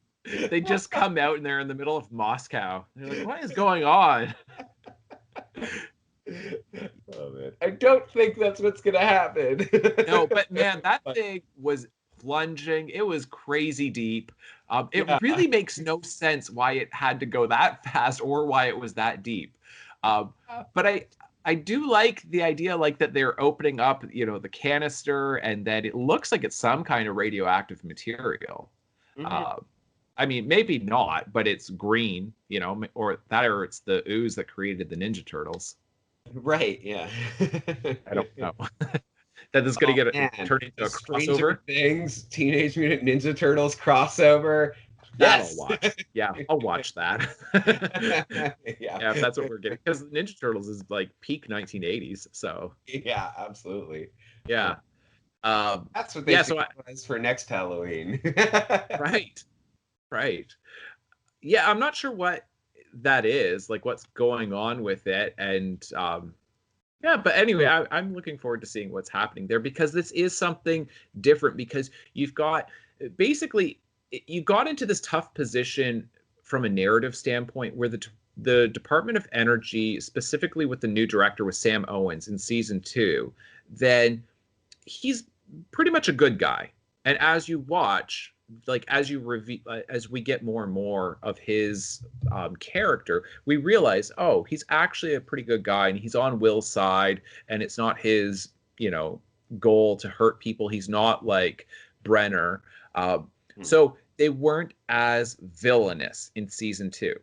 They just come out and they're in the middle of Moscow. They're like, what is going on? Oh man. I don't think that's what's gonna happen. No, but man, that But thing was plunging. It was crazy deep. It yeah. really makes no sense why it had to go that fast or why it was that deep. But I do like the idea, like, that they're opening up, the canister, and that it looks like it's some kind of radioactive material. Mhm. Uh, I mean, maybe not, but it's green, or it's the ooze that created the Ninja Turtles. Right, yeah. I don't know. That is going Oh to get man, turned into the a crossover. Stranger Things Teenage Mutant Ninja Turtles crossover. That I'll Yes. watch. Yeah, I'll watch that. Yeah. Yeah, if that's what we're getting, because Ninja Turtles is like peak 1980s. So Yeah, absolutely. Uh, yeah, that's what they yeah. should So give us for next Halloween. right, right. Yeah, I'm not sure what that is, like what's going on with it, and yeah. But anyway, I'm looking forward to seeing what's happening there, because this is something different. Because you've got, basically, you got into this tough position from a narrative standpoint, where the Department of Energy, specifically with the new director, with Sam Owens in season 2, then he's pretty much a good guy. And as you watch, like, as we get more and more of his character, we realize, oh, he's actually a pretty good guy, and he's on Will's side, and it's not his, goal to hurt people. He's not like Brenner. Uh, Hmm. so they weren't as villainous in season 2.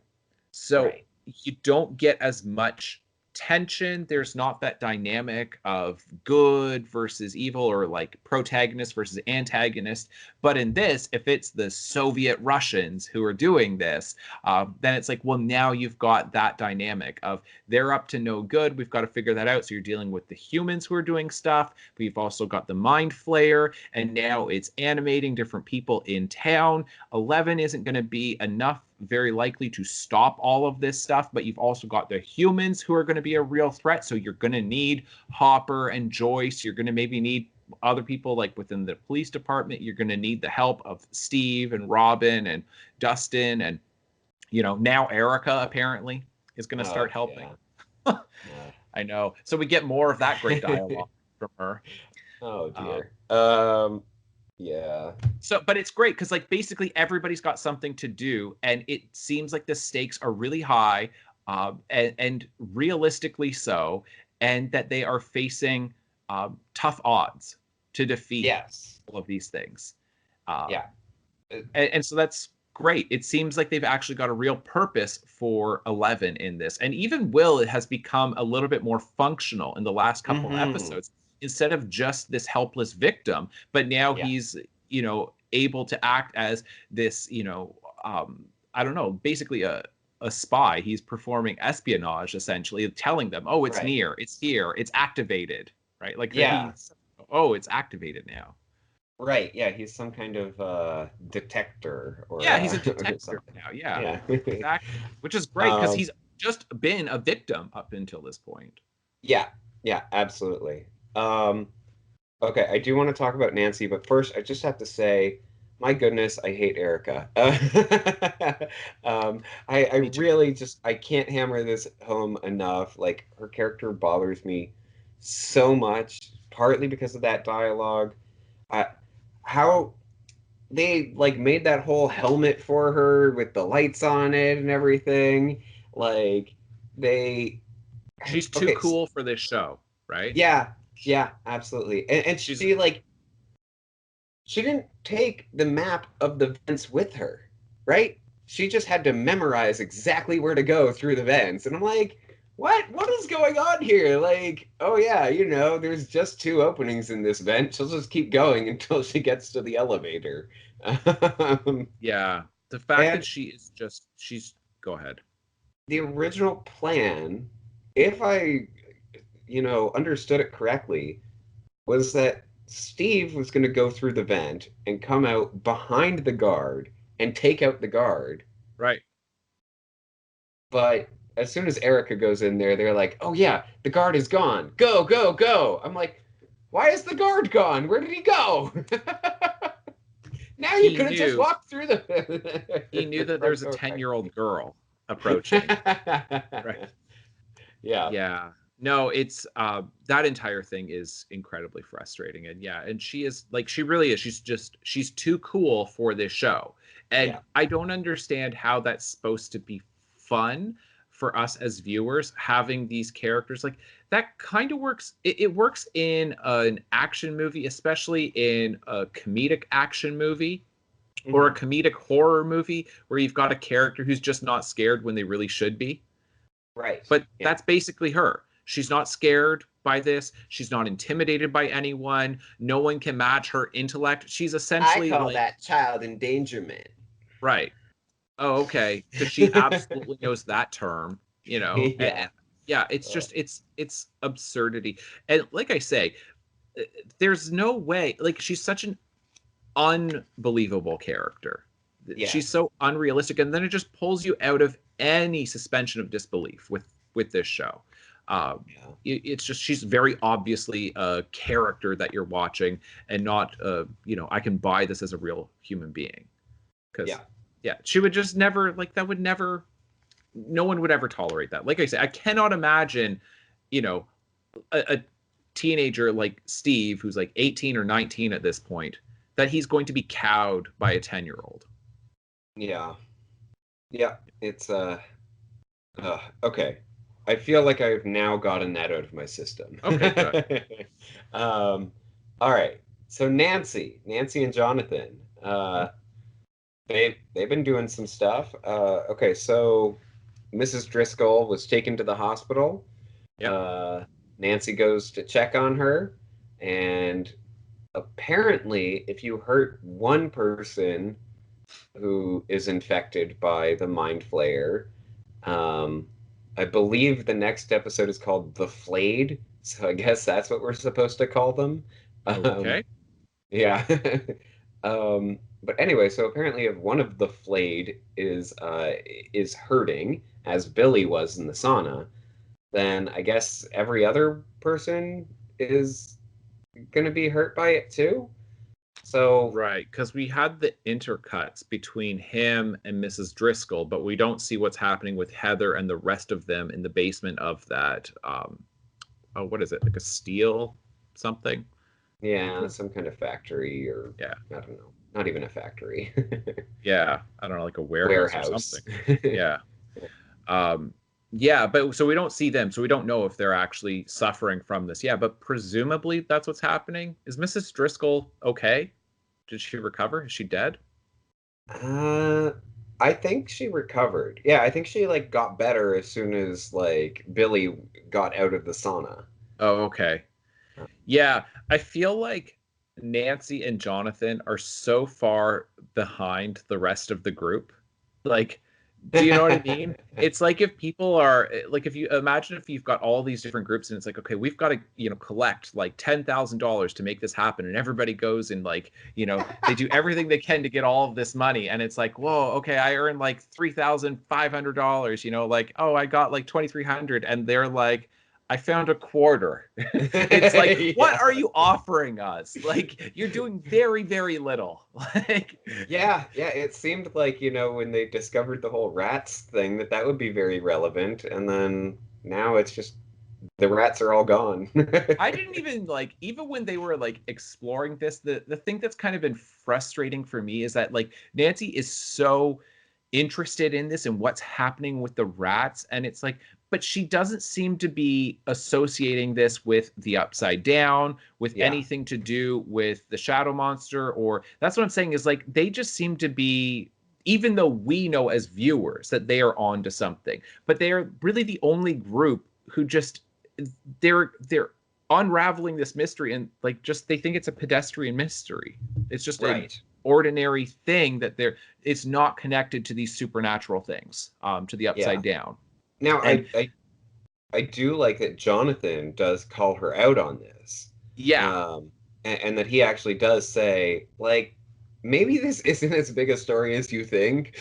So Right. you don't get as much tension. There's not that dynamic of good versus evil, or like protagonist versus antagonist. But in this, if it's the Soviet Russians who are doing this, then it's like, well, now you've got that dynamic of they're up to no good. We've got to figure that out. So you're dealing with the humans who are doing stuff. We've also got the mind flayer, and now it's animating different people in town. 11 isn't going to be enough, very likely, to stop all of this stuff, but you've also got the humans who are going to be a real threat. So you're going to need Hopper and Joyce. You're going to maybe need other people like within the police department. You're going to need the help of Steve and Robin and Dustin, and now Erica apparently is going to start helping. Yeah. I know. So we get more of that great dialogue from her. Oh Um, dear. Yeah. so, but it's great because like basically everybody's got something to do, and it seems like the stakes are really high, and realistically so, and that they are facing tough odds to defeat Yes. all of these things. Um, Yeah. and so that's great. It seems like they've actually got a real purpose for 11 in this. And even Will has become a little bit more functional in the last couple of episodes, instead of just this helpless victim, but now he's, able to act as this, I don't know, basically a spy. He's performing espionage, essentially, telling them, oh, it's near, it's here, it's activated, right? Like, it's activated now. Right, yeah, he's some kind of detector or Yeah, he's a or detective something. now. Yeah, Yeah. exactly. Which is great because Um, he's just been a victim up until this point. yeah, yeah, absolutely. Um, okay, I do want to talk about Nancy, but first I just have to say, my goodness, I hate Erica. I Me too. really just I can't hammer this home enough. Like her character bothers me so much, partly because of that dialogue. I, how they like made that whole helmet for her with the lights on it and everything. Like they She's too okay, cool for this show, right? yeah, yeah, absolutely. And She's she like she didn't take the map of the vents with her, right? She just had to memorize exactly where to go through the vents. And I'm like, what? What is going on here? Like, oh yeah, there's just two openings in this vent. She'll just keep going until she gets to the elevator. Um, yeah. The fact that and she's go ahead. the original plan, if I, understood it correctly, was that Steve was going to go through the vent and come out behind the guard and take out the guard. Right. But as soon as Erica goes in there, they're like, "Oh yeah, the guard is gone. Go, go, go!" I'm like, "Why is the guard gone? Where did he go?" Now you He could have just knew walked through he knew the that front there's a door. 10-year-old girl approaching. Right. Yeah. Yeah. No, it's that entire thing is incredibly frustrating. And yeah, and she is like she really is. She's too cool for this show. And Yeah. I don't understand how that's supposed to be fun for us as viewers having these characters. Like that kind of works. It works in an action movie, especially in a comedic action movie or a Hmm. comedic horror movie where you've got a character who's just not scared when they really should be. Right. But Yeah. that's basically her. She's not scared by this. She's not intimidated by anyone. No one can match her intellect. She's I essentially call like, that child endangerment. right. Oh, okay. Because she absolutely knows that term, Yeah. yeah, it's Uh, just it's absurdity. And like I say, there's no way, like she's such an unbelievable character. She's yes. so unrealistic, and then it just pulls you out of any suspension of disbelief with this show. Yeah. It's just she's very obviously a character that you're watching, and not I can buy this as a real human being. Because Yeah. yeah, she would just never like that. Would never. No one would ever tolerate that. Like I said, I cannot imagine, you know, a teenager like Steve, who's like 18 or 19 at this point, that he's going to be cowed by a 10-year-old. Yeah. Yeah. It's okay. I feel like I've now gotten that out of my system. Okay, good. um, all right. So Nancy and Jonathan, they've been doing some stuff. Okay, so Mrs. Driscoll was taken to the hospital. Yep. Uh, Nancy goes to check on her, and apparently, if you hurt one person who is infected by the Mind Flayer, um, I believe the next episode is called The Flayed, so I guess that's what we're supposed to call them. Um, Okay. yeah. But anyway, so apparently, if one of the flayed is hurting, as Billy was in the sauna, then I guess every other person is gonna be hurt by it too. So Right, because we had the intercuts between him and Mrs. Driscoll, but we don't see what's happening with Heather and the rest of them in the basement of that. Oh, what is it? Like a steel something? yeah, some kind of factory or Yeah, I don't know, not even a factory. yeah. I don't know, like a warehouse or Warehouse. something. Yeah. Um, yeah, but so we don't see them, so we don't know if they're actually suffering from this. Yeah, but presumably that's what's happening. Is Mrs. Driscoll okay? Did she recover? Is she dead? Uh, I think she recovered. Yeah, I think she like got better as soon as like Billy got out of the sauna. Oh, okay. Yeah, I feel like Nancy and Jonathan are so far behind the rest of the group. Like, do you know what I mean? It's like if people are like, if you imagine if you've got all these different groups and it's like, okay, we've got to, collect like $10,000 to make this happen. And everybody goes and like, they do everything they can to get all of this money. And it's like, whoa, okay, I earned like $3,500, like, oh, I got like 2,300. And they're like, I found a quarter. It's like, what Yeah. are you offering us? Like, you're doing very, very little. Like, Yeah, yeah, it seemed like, when they discovered the whole rats thing that would be very relevant, and then now it's just the rats are all gone. I didn't even like, even when they were like exploring this, the thing that's kind of been frustrating for me is that like Nancy is so interested in this and what's happening with the rats. And it's like, but she doesn't seem to be associating this with the upside down, with Yeah, anything to do with the shadow monster, or that's what I'm saying is like they just seem to be, even though we know as viewers that they are on to something, but they are really the only group who just they're unraveling this mystery and like just they think it's a pedestrian mystery. It's just an right. ordinary thing that it's not connected to these supernatural things, to the Yeah. upside down. Now And I do like that Jonathan does call her out on this. yeah, And that he actually does say, like, maybe this isn't as big a story as you think.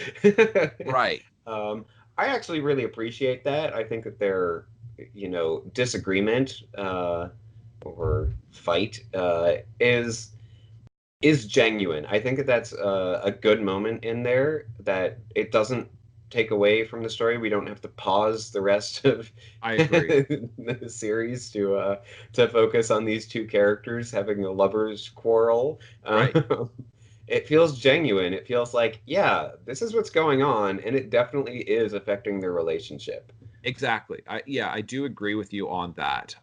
right. Um, I actually really appreciate that. I think that their, disagreement or fight is genuine. I think that that's a good moment in there that it doesn't take away from the story. We don't have to pause the rest of I agree. the series to focus on these two characters having a lovers quarrel. Right. It feels genuine. It feels like, yeah, this is what's going on, and it definitely is affecting their relationship. Exactly. I do agree with you on that.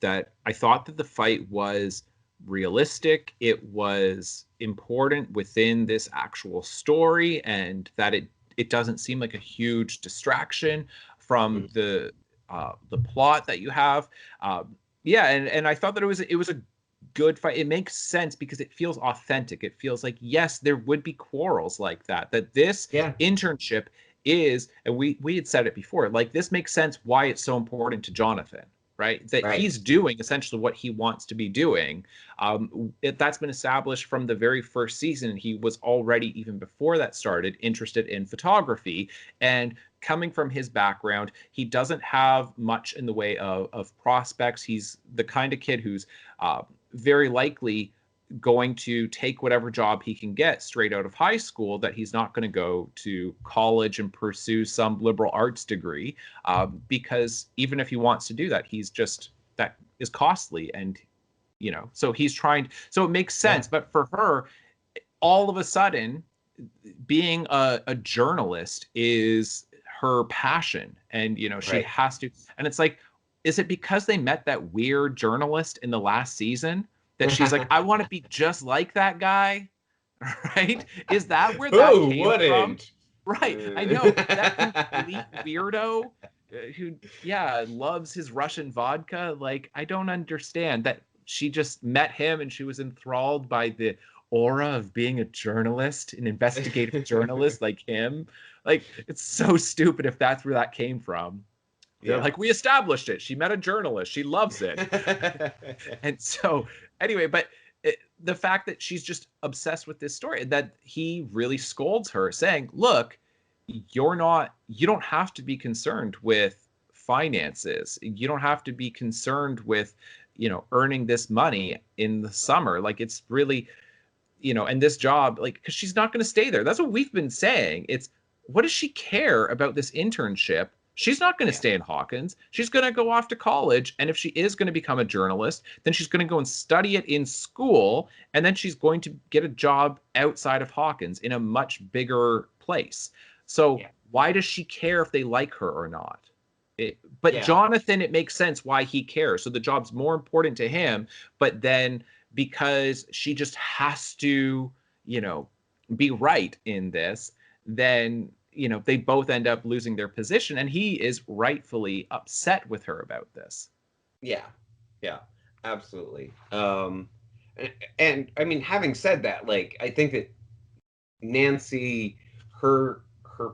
That I thought that the fight was realistic. It was important within this actual story, and that it doesn't seem like a huge distraction from Mhm. the plot that you have. Yeah, and I thought that it was a good fight. It makes sense because it feels authentic. It feels like yes, there would be quarrels like that. That this Yeah, internship is, and we had said it before, like this makes sense why it's so important to Jonathan, right? That right. he's doing essentially what he wants to be doing. That's been established from the very first season. He was already, even before that started, interested in photography. And coming from his background, he doesn't have much in the way of prospects. He's the kind of kid who's very likely going to take whatever job he can get straight out of high school, that he's not going to go to college and pursue some liberal arts degree, because even if he wants to do that, he's just that is costly. And so he's trying, so it makes Yeah, sense. But for her, all of a sudden, being a journalist is her passion, and she right. has to. And it's like, is it because they met that weird journalist in the last season that she's like, I want to be just like that guy? Right? Is that where that Who came from? wouldn't? Right, I know that complete weirdo, who, yeah, loves his Russian vodka. Like, I don't understand that she just met him and she was enthralled by the aura of being a journalist, an investigative journalist like him. Like, it's so stupid if that's where that came from. They're Yeah. like, we established it. She met a journalist. She loves it. And so, anyway, but the fact that she's just obsessed with this story, that he really scolds her, saying, look, you don't have to be concerned with finances. You don't have to be concerned with earning this money in the summer. Like, it's really, and this job, like, because she's not going to stay there. That's what we've been saying. It's, what does she care about this internship? She's not going to stay in Hawkins. She's going to go off to college. And if she is going to become a journalist, then she's going to go and study it in school. And then she's going to get a job outside of Hawkins in a much bigger place. So why does she care if they like her or not? But Jonathan, it makes sense why he cares. So the job's more important to him. But then because she just has to, be right in this, then they both end up losing their position, and he is rightfully upset with her about this. Yeah, absolutely. And I mean, having said that, like, I think that Nancy, her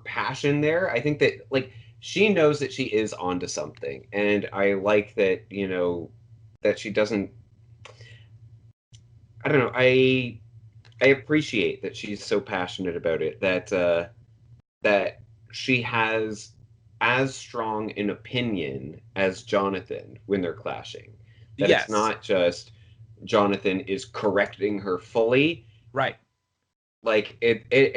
passion there, I think that, like, she knows that she is onto something, and I like that, that she doesn't. I don't know. I appreciate that she's so passionate about it, that she has as strong an opinion as Jonathan when they're clashing. That it's not just Jonathan is correcting her fully. Right. Like,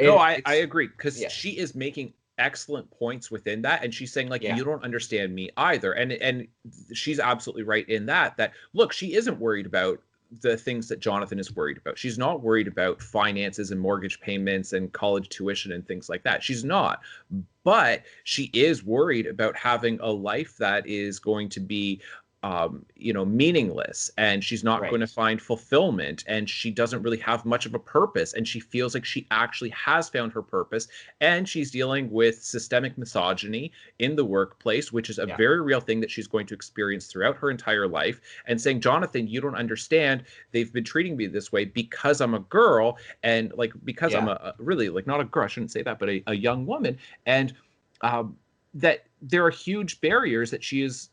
no, I agree, because she is making excellent points within that, and she's saying, like, you don't understand me either, and she's absolutely right in that look, she isn't worried about the things that Jonathan is worried about. She's not worried about finances and mortgage payments and college tuition and things like that. She's not. But she is worried about having a life that is going to be meaningless, and she's not going to find fulfillment, and she doesn't really have much of a purpose, and she feels like she actually has found her purpose, and she's dealing with systemic misogyny in the workplace, which is a very real thing that she's going to experience throughout her entire life, and saying, Jonathan, you don't understand, they've been treating me this way because I'm a girl, and like, because I'm a really, like, not a girl, I shouldn't say that, but a young woman, and that there are huge barriers that she is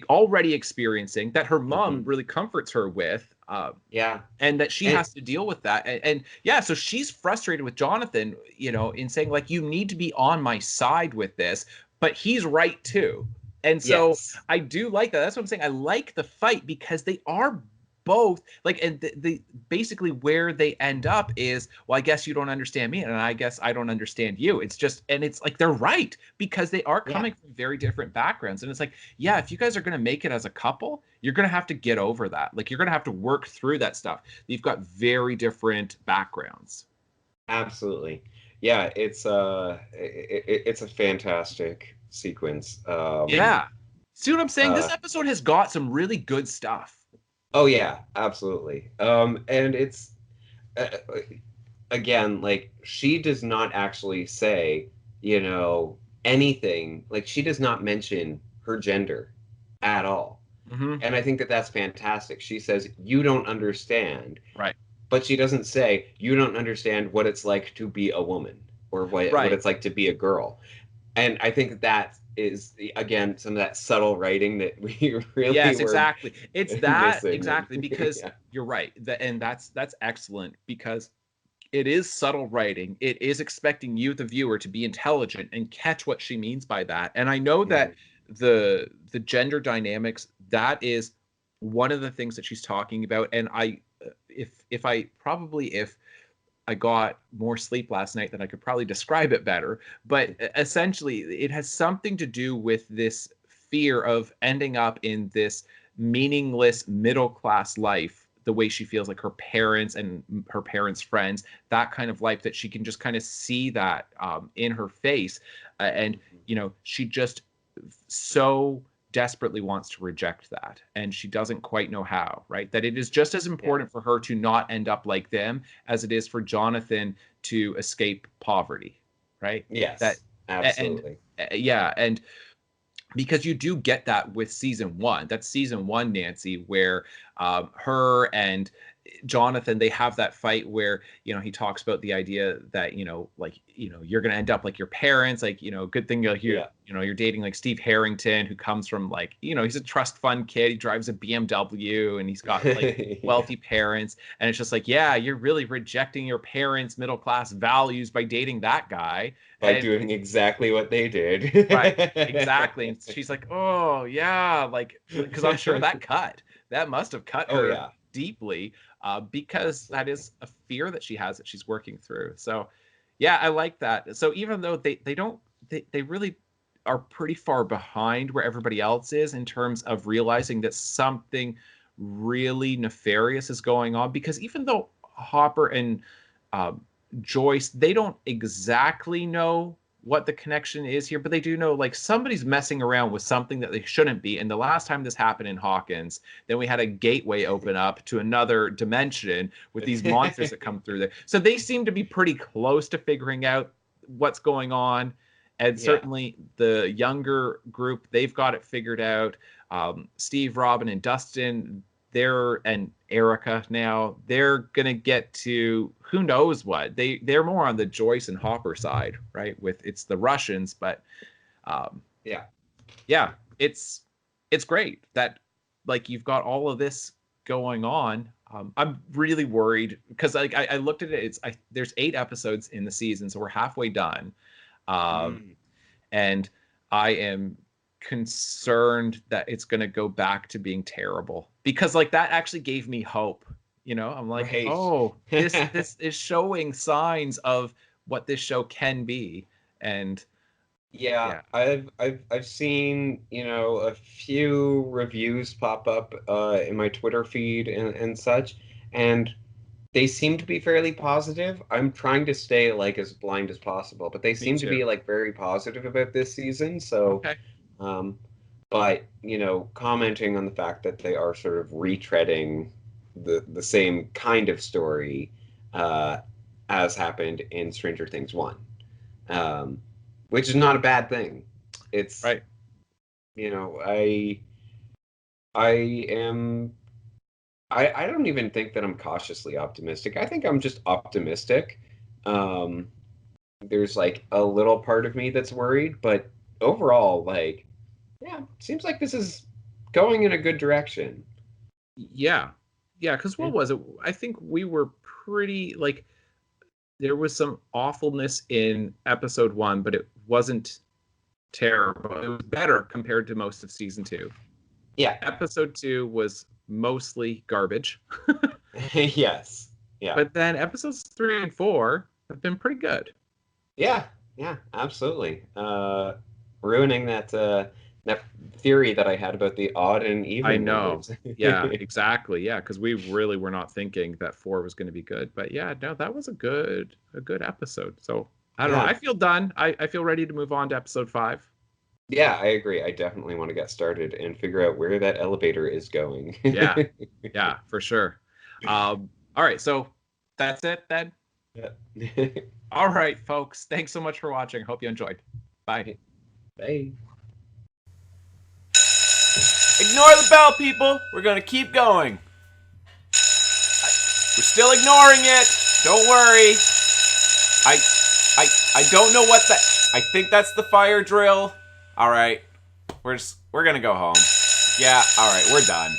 already experiencing, that her mom really comforts her with, and that she has to deal with that, and so she's frustrated with Jonathan, in saying, like, you need to be on my side with this, but he's right too. And so I do like that. That's what I'm saying. I like the fight because they are both like, and the basically where they end up is, well, I guess you don't understand me, and I guess I don't understand you. It's just, and it's like, they're right, because they are coming from very different backgrounds, and it's like, if you guys are going to make it as a couple, you're going to have to get over that. Like, you're going to have to work through that stuff. You've got very different backgrounds. Absolutely. Yeah, it's a fantastic sequence. See what I'm saying? This episode has got some really good stuff. Oh yeah, absolutely. And it's again, like, she does not actually say, anything. Like, she does not mention her gender at all. And I think that that's fantastic. She says, you don't understand. Right. But she doesn't say, you don't understand what it's like to be a woman, or what it's like to be a girl. And I think that is, again, some of that subtle writing that we really exactly. It's that missing. Exactly, because you're right. And that's excellent, because it is subtle writing. It is expecting you, the viewer, to be intelligent and catch what she means by that. And I know that the gender dynamics, that is one of the things that she's talking about. And if I got more sleep last night, then I could probably describe it better. But essentially, it has something to do with this fear of ending up in this meaningless middle-class life, the way she feels like her parents and her parents' friends, that kind of life, that she can just kind of see that in her face. And, she just so desperately wants to reject that, and she doesn't quite know how, right? That it is just as important for her to not end up like them as it is for Jonathan to escape poverty, right? Yes, absolutely. And because you do get that with season one. That's season one, Nancy, where her and Jonathan, they have that fight where, he talks about the idea that, you're going to end up like your parents, like, good thing you're dating like Steve Harrington, who comes from, like, he's a trust fund kid. He drives a BMW, and he's got like wealthy parents. And it's just like, you're really rejecting your parents' middle-class values by dating that guy. By doing exactly what they did. Right, exactly. And she's like, oh yeah, like, because I'm sure that cut. that must have cut Oh her yeah. deeply, because that is a fear that she has that she's working through. So, yeah, I like that. So even though they don't they really are pretty far behind where everybody else is in terms of realizing that something really nefarious is going on, because even though Hopper and um, Joyce, they don't exactly know what the connection is here, but they do know like somebody's messing around with something that they shouldn't be. And the last time this happened in Hawkins, then we had a gateway open up to another dimension with these monsters that come through there. So they seem to be pretty close to figuring out what's going on. And Yeah. certainly the younger group, they've got it figured out. Steve, Robin, and Dustin, and Erica now, they're gonna get to who knows what. They're more on the Joyce and Hopper side, right? With it's the Russians, but Yeah. yeah, it's great that like you've got all of this going on. I'm really worried because like I looked at it. There's 8 episodes in the season, so we're halfway done. Mm. And I am concerned that it's going to go back to being terrible, because like that actually gave me hope. I'm like, Right. oh, this is showing signs of what this show can be. And Yeah, yeah, I've seen, a few reviews pop up in my Twitter feed and such, and they seem to be fairly positive. I'm trying to stay like as blind as possible, but they me seem to too. be like very positive about this season. So, Okay. um, but commenting on the fact that they are sort of retreading the same kind of story uh, as happened in Stranger Things 1, um, which is not a bad thing. It's, Right. I am I don't even think that I'm cautiously optimistic. I think I'm just optimistic. Um, there's like a little part of me that's worried, but overall, like, yeah, seems like this is going in a good direction. Yeah. Yeah. Because Yeah. what was it? I think we were pretty like there was some awfulness in episode 1, but it wasn't terrible. It was better compared to most of season 2. Yeah. Episode 2 was mostly garbage, Yes. Yeah. but then episodes 3 and 4 have been pretty good. Yeah. Yeah. Absolutely. Ruining that theory that I had about the odd and I even know. numbers. Yeah, exactly. Yeah, because we really were not thinking that 4 was going to be good, but yeah, no, that was a good episode. So I don't know. I Yeah. feel done. I feel ready to move on to episode 5. Yeah, I agree. I definitely want to get started and figure out where that elevator is going. Yeah, yeah, for sure. All right, so that's it then. Yeah. All right, folks. Thanks so much for watching. Hope you enjoyed. Bye. Bye. Ignore the bell, people. We're gonna keep going. We're still ignoring it. Don't worry. I, I don't know what that. I think that's the fire drill. All right, we're gonna go home. Yeah. All right, we're done.